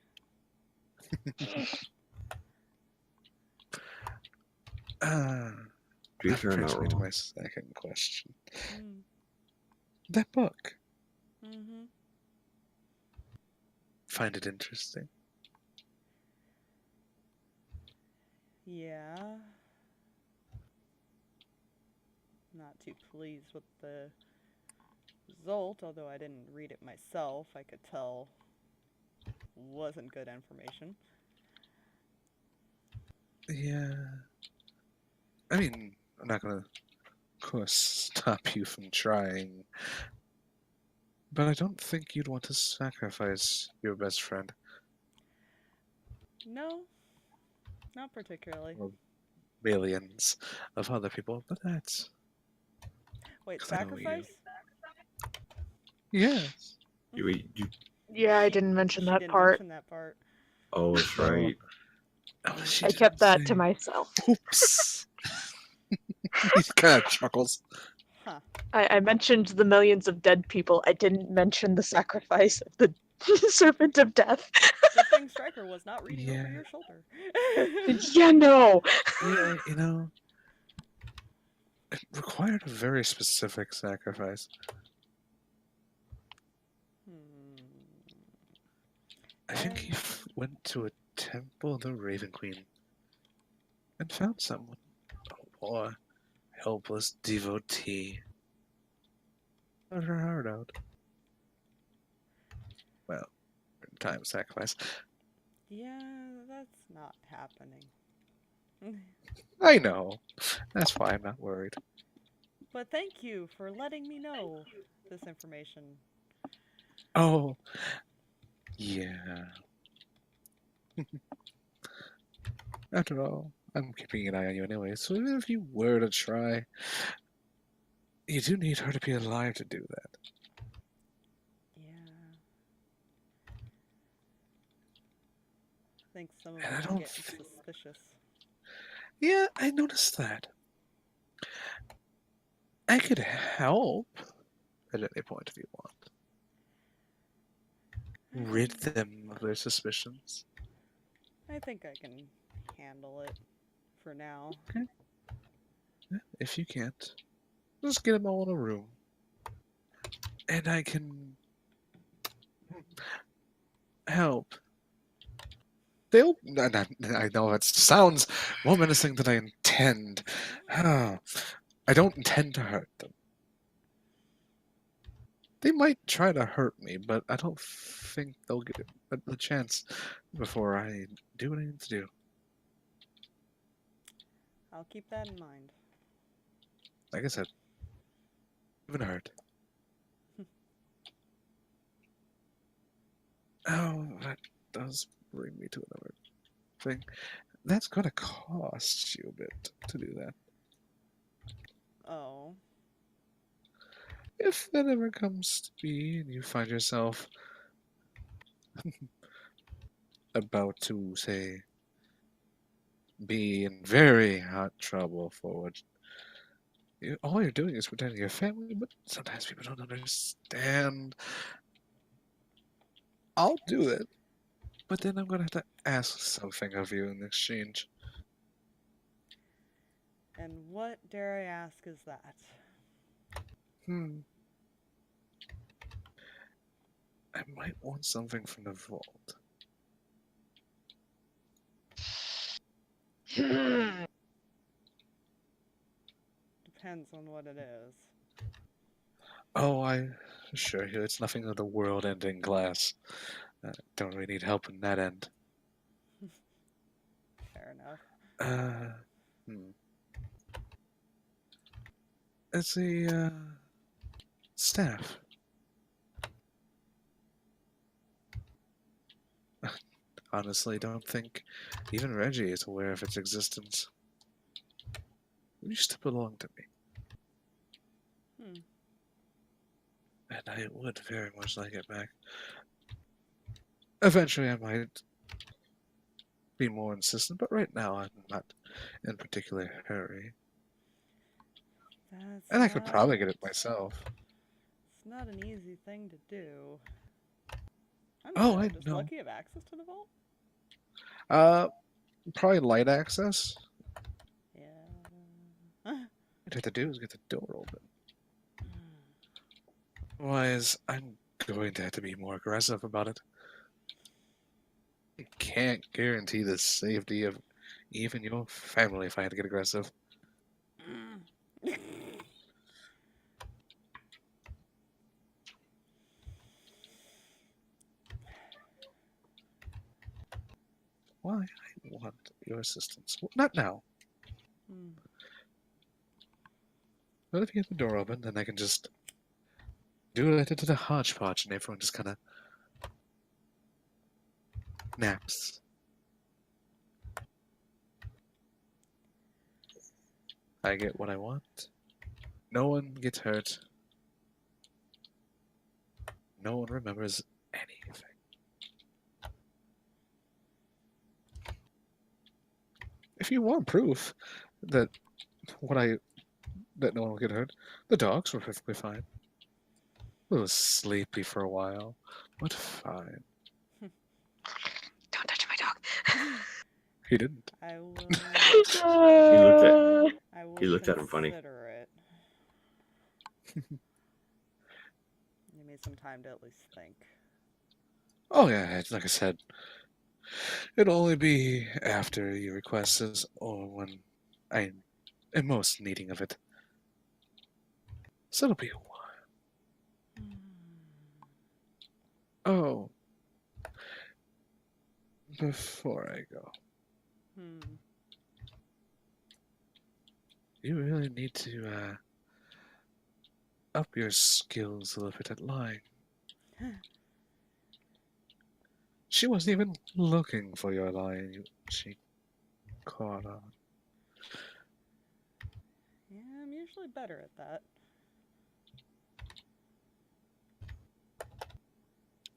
Please That are brings not me to wrong. my second question. Mm. That book, Mm-hmm. find it interesting? Yeah. Not too pleased with the result, although I didn't read it myself. I could tell wasn't good information. Yeah. I mean, I'm not gonna, of course, stop you from trying. But I don't think you'd want to sacrifice your best friend. No, not particularly. Or millions of other people, but that's... Wait, 'cause I know you. sacrifice? Yes. You, Yeah, I didn't mention She that didn't part. mention that part. oh, that's right. Oh, she I didn't kept that to say. myself. Oops. He kind of chuckles. Huh. I mentioned the millions of dead people. I didn't mention the sacrifice of the Serpent of Death. Good thing Stryker was not reading over Yeah. your shoulder. Yeah, no. Yeah, you know, it required a very specific sacrifice. I think he went to a temple of the Raven Queen and found someone. A poor, helpless devotee. Got her heart out. Well, time sacrifice. Yeah, that's not happening. I know. That's why I'm not worried. But thank you for letting me know this information. Oh, yeah. After all, I'm keeping an eye on you anyway, so even if you were to try, you do need her to be alive to do that. Yeah. I think some of And I them are don't getting think- suspicious. Yeah, I noticed that. I could help at any point if you want. Rid them of their suspicions. I think I can handle it for now. Yeah, if you can't, just get them all in a room. And I can help. I know it sounds more menacing than I intend. I don't intend to hurt them. They might try to hurt me, but I don't think they'll get the chance before I do what I need to do. I'll keep that in mind. Like I said, even hurt. to another thing. That's going to cost you a bit to do that. Oh. If that ever comes to be and you find yourself about to, say, be in very hot trouble for what all you're doing is protecting your family, but sometimes people don't understand. I'll do it, but then I'm going to have to ask something of you in exchange. And what, dare I ask, is that? I might want something from the vault. Depends on what it is. Oh, I assure you, it's nothing of the world-ending glass. Don't really need help in that end. Fair enough. It's a staff. Honestly, don't think even Reggie is aware of its existence. It used to belong to me. And I would very much like it back. Eventually I might be more insistent, but right now I'm not in particular hurry. And I could probably get it myself. It's not an easy thing to do. Oh, I Does know. Lucky have access to the vault? Probably light access. Yeah. What you have to do is get the door open. Otherwise, I'm going to have to be more aggressive about it. I can't guarantee the safety of even your family if I had to get aggressive. Why I want your assistance. Well, not now. But if you get the door open, then I can just do what I did to the hodgepodge and everyone just kind of naps. I get what I want. No one gets hurt. No one remembers anything. If you want proof that that no one will get hurt, the dogs were perfectly fine. A little sleepy for a while, but fine. Don't touch my dog. He didn't. I will. He looked at him funny. Consider it. Give me some time to at least think. Oh yeah, like I said, it'll only be after your request is, or when I am most needing of it. So it'll be a while. Oh, before I go, you really need to up your skills a little bit at lying. She wasn't even looking for your lying. She caught on. Yeah, I'm usually better at that.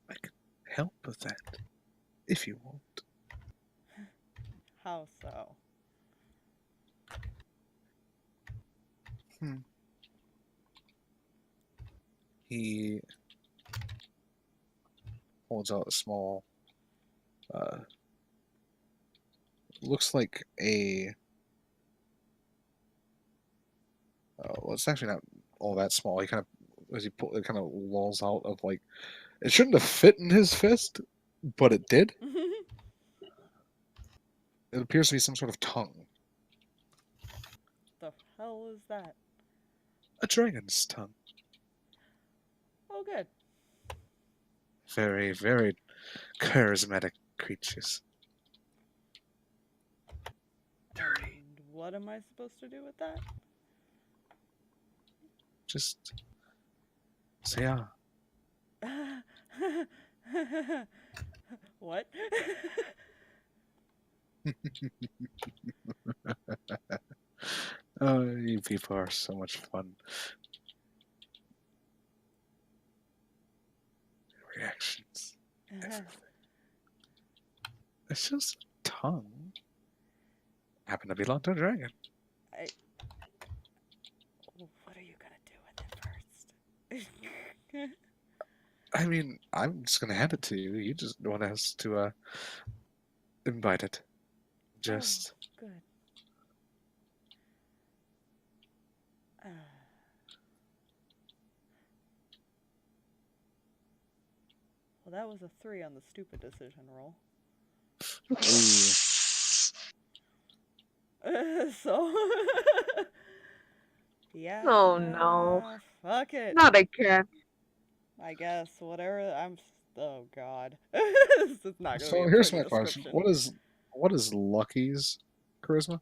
I can help with that, if you want. How so? He holds out a small, looks like a, well, it's actually not all that small. He kind of, as he pull, it kind of lolls out of like, it shouldn't have fit in his fist, but it did. It appears to be some sort of tongue. The hell is that? A dragon's tongue. Oh, good. Very, very charismatic creatures. Dirty. And what am I supposed to do with that? Just say ah. What? Oh, you people are so much fun. Reactions. Everything. It's just tongue. Happen to belong to a dragon. What are you gonna do with it first? I mean, I'm just gonna hand it to you. You just want us to invite it. Just Oh, good. Well, that was a 3 on the stupid decision roll. So, yeah. Oh, no. Fuck it. Not again. I guess whatever. Oh God. This is not gonna be so. a Here's pretty my question: description. what is Lucky's charisma?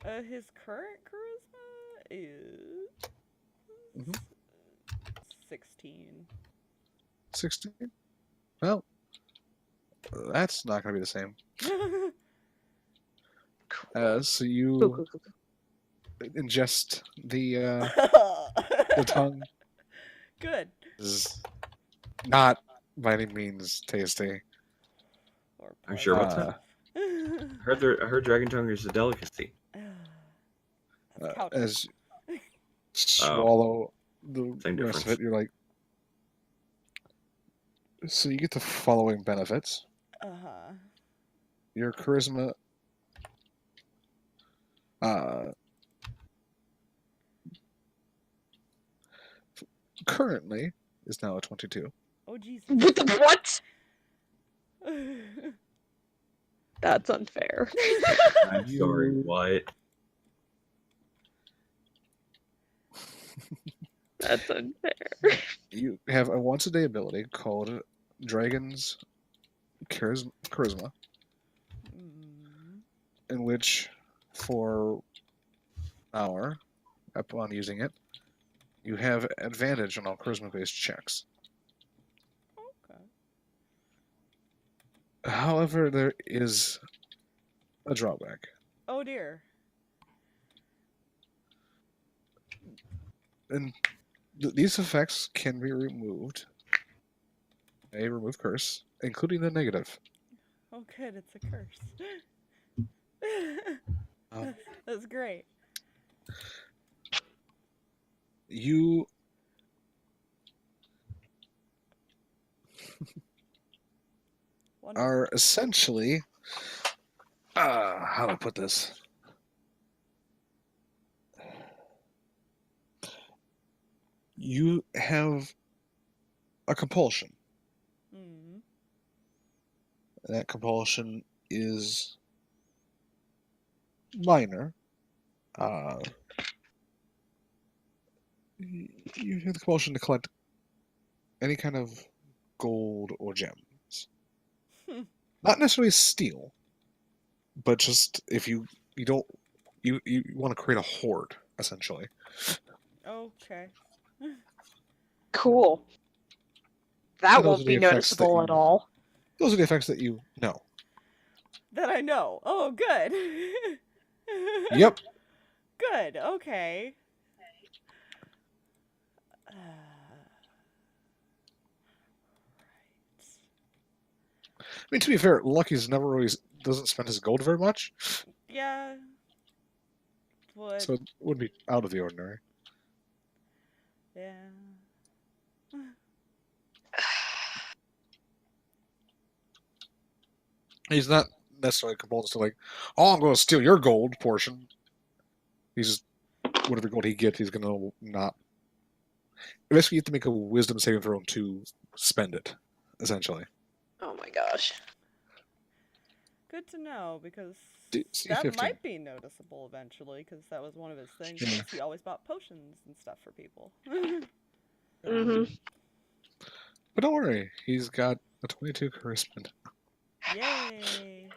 His current charisma is Mhm. 16. 16. Well, that's not gonna be the same. So you ingest the tongue. Good. Is not by any means tasty. Or I'm sure what's pleasant. that? I heard dragon tongue is a delicacy. That's cow tongue. As you swallow the Same rest of difference. it, you're like. So you get the following benefits. Uh-huh. Your charisma currently is now a 22. Oh Jesus. What? That's unfair. I'm sorry, what? That's unfair. You have a once a day ability called Dragon's Charisma, in which for an hour, upon using it, you have advantage on all charisma based checks. Okay. However, there is a drawback. Oh dear. And these effects can be removed. A remove curse, including the negative. Oh good, it's a curse. Um, That's great. You are essentially how do I put this? You have a compulsion. Mm. That compulsion is minor. You have the compulsion to collect any kind of gold or gems. Not necessarily steal, but just if you don't you want to create a hoard essentially. Okay. Cool. That And those won't are be the effects that noticeable at all. Those are the effects that you know. That I know. Oh good. Yep. Good. Okay. I mean, to be fair, Lucky's never really doesn't spend his gold very much, Yeah. What? so it would be out of the ordinary. Yeah. He's not necessarily compulsed to like, oh, I'm going to steal your gold portion. He's just whatever gold he gets, he's going to not. Basically, you have to make a wisdom saving throw to spend it, essentially. Oh my gosh. Good to know because See, that 15. might be noticeable eventually because that was one of his things. Yeah. He always bought potions and stuff for people. Mm-hmm. But don't worry, he's got a 22 charisma. Yay!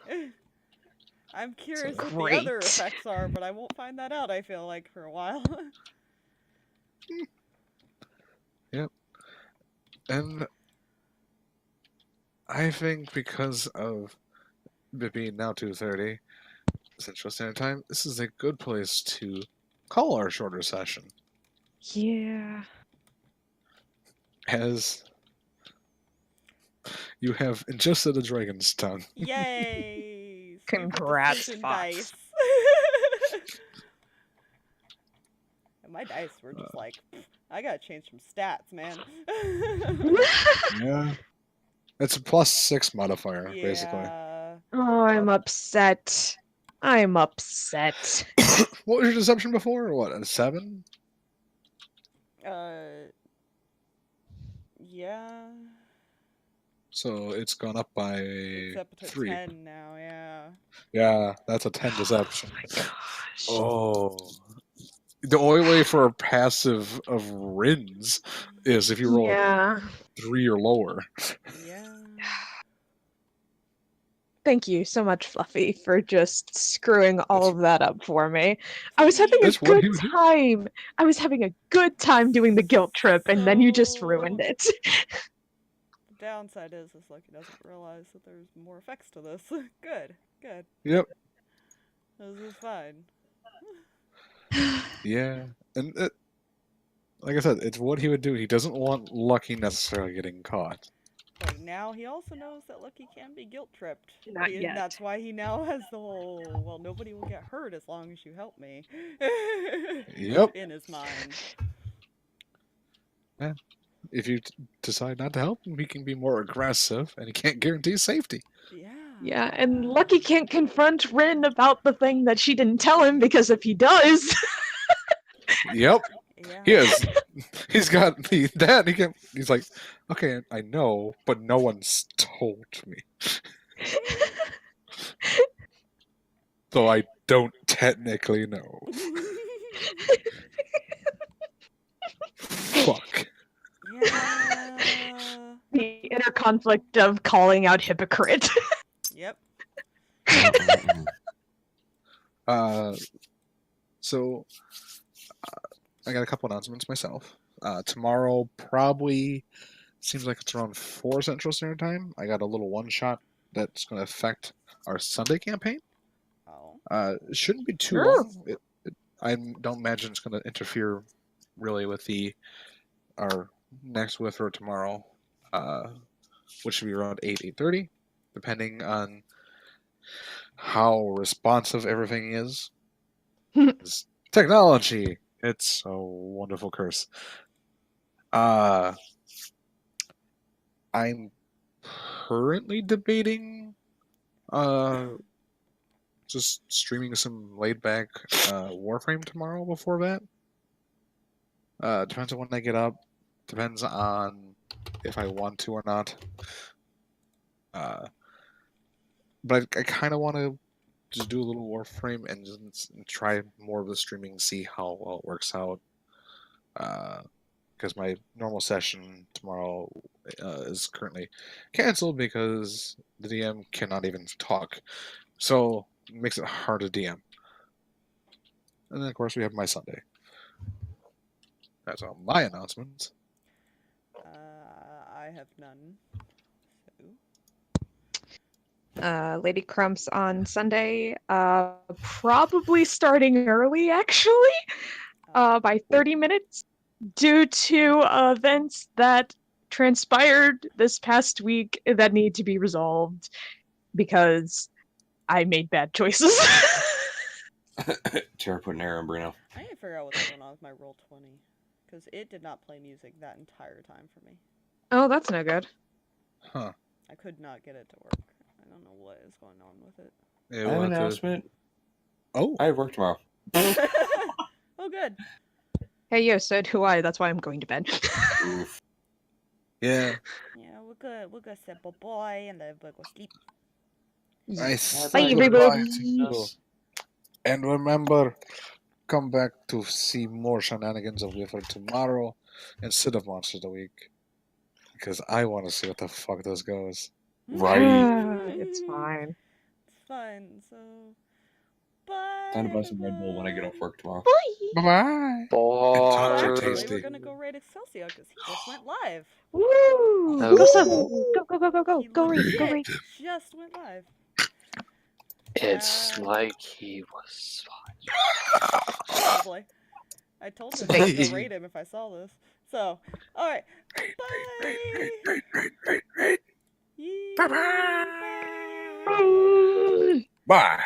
I'm curious what the Great. other effects are, but I won't find that out, I feel like, for a while. Yep. And I think because of it being now 2:30 Central Standard Time, this is a good place to call our shorter session. Yeah. As you have ingested a dragon's tongue. Yay! Super Congrats, precision Fox. dice. And my dice were just like, I gotta change some stats, man. Yeah. It's a +6 modifier, basically. Yeah. Oh, I'm upset. I'm upset. What was your deception before? What, a 7? Yeah. So it's gone up by It's up to 3. 10 now, yeah. Yeah, that's a 10 deception. Oh my gosh. Oh. The only way for a passive of Rinn's is if you roll Yeah. 3 or lower. Yeah. Thank you so much, Fluffy, for just screwing all of that up for me. I was having a That's what good he would do. time. I was having a good time doing the guilt trip, and then you just ruined it. The downside is Lucky doesn't realize that there's more effects to this. Good. Good. Yep. This is fine. Yeah. And like I said, it's what he would do. He doesn't want Lucky necessarily getting caught. But now he also knows that Lucky can be guilt tripped. Not yet. That's why he now has the whole, well, nobody will get hurt as long as you help me. Yep. In his mind. Yeah. If you decide not to help him, he can be more aggressive, and he can't guarantee safety. Yeah. Yeah, and Lucky can't confront Rinn about the thing that she didn't tell him, because if he does... Yep. Yeah. He is. He's got that. He's like, okay, I know, but no one's told me. Though I don't technically know. Fuck. Yeah. the inner conflict of calling out hypocrite. Yep. So I got a couple announcements myself. Tomorrow probably seems like it's around 4 Central Standard Time. I got a little one shot that's going to affect our Sunday campaign. Oh. It shouldn't be too Sure. long. I don't imagine it's going to interfere really with our next Withrow tomorrow, which should be around 8:30, depending on how responsive everything is. It's technology. It's a wonderful curse. I'm currently debating just streaming some laid back Warframe tomorrow before that. Depends on when I get up. Depends on if I want to or not. But I kind of want to just do a little Warframe and just try more of the streaming, see how well it works out. Because my normal session tomorrow is currently canceled because the DM cannot even talk. So it makes it hard to DM. And then, of course, we have my Sunday. That's all my announcements. I have none. Lady Crumps on Sunday, probably starting early, actually, by 30 minutes, due to events that transpired this past week that need to be resolved, because I made bad choices. Tara put an Erembor now. I need to figure out what's going on with my Roll20, because it did not play music that entire time for me. Oh, that's no good. Huh. I could not get it to work. I don't know what is going on with it. Yeah, I have we'll an have to- announcement. Oh, I have work tomorrow. Oh, good. Hey, yo, so do I. That's why I'm going to bed. Oof. yeah. Yeah, we're good, simple boy, and then we'll go sleep. I Bye, everybody. And remember, come back to see more shenanigans of Wither tomorrow instead of Monster of the Week. Because I want to see what the fuck this goes. Right. It's fine. It's fine, so... Bye, Time to buy some Red Bull when I get off work tomorrow. Bye bye. Well, Talk to you, actually, tasty. we're gonna go raid Excelsior, because he just went live. Woo! Oh. Go, Sub! Go, go, go, go, go! He Go, raid, go, legit raid. just went live. It's Yeah. like he was. Probably. I told him I would go raid him if I saw this. So, alright. Bye! Yee, bye! Bye.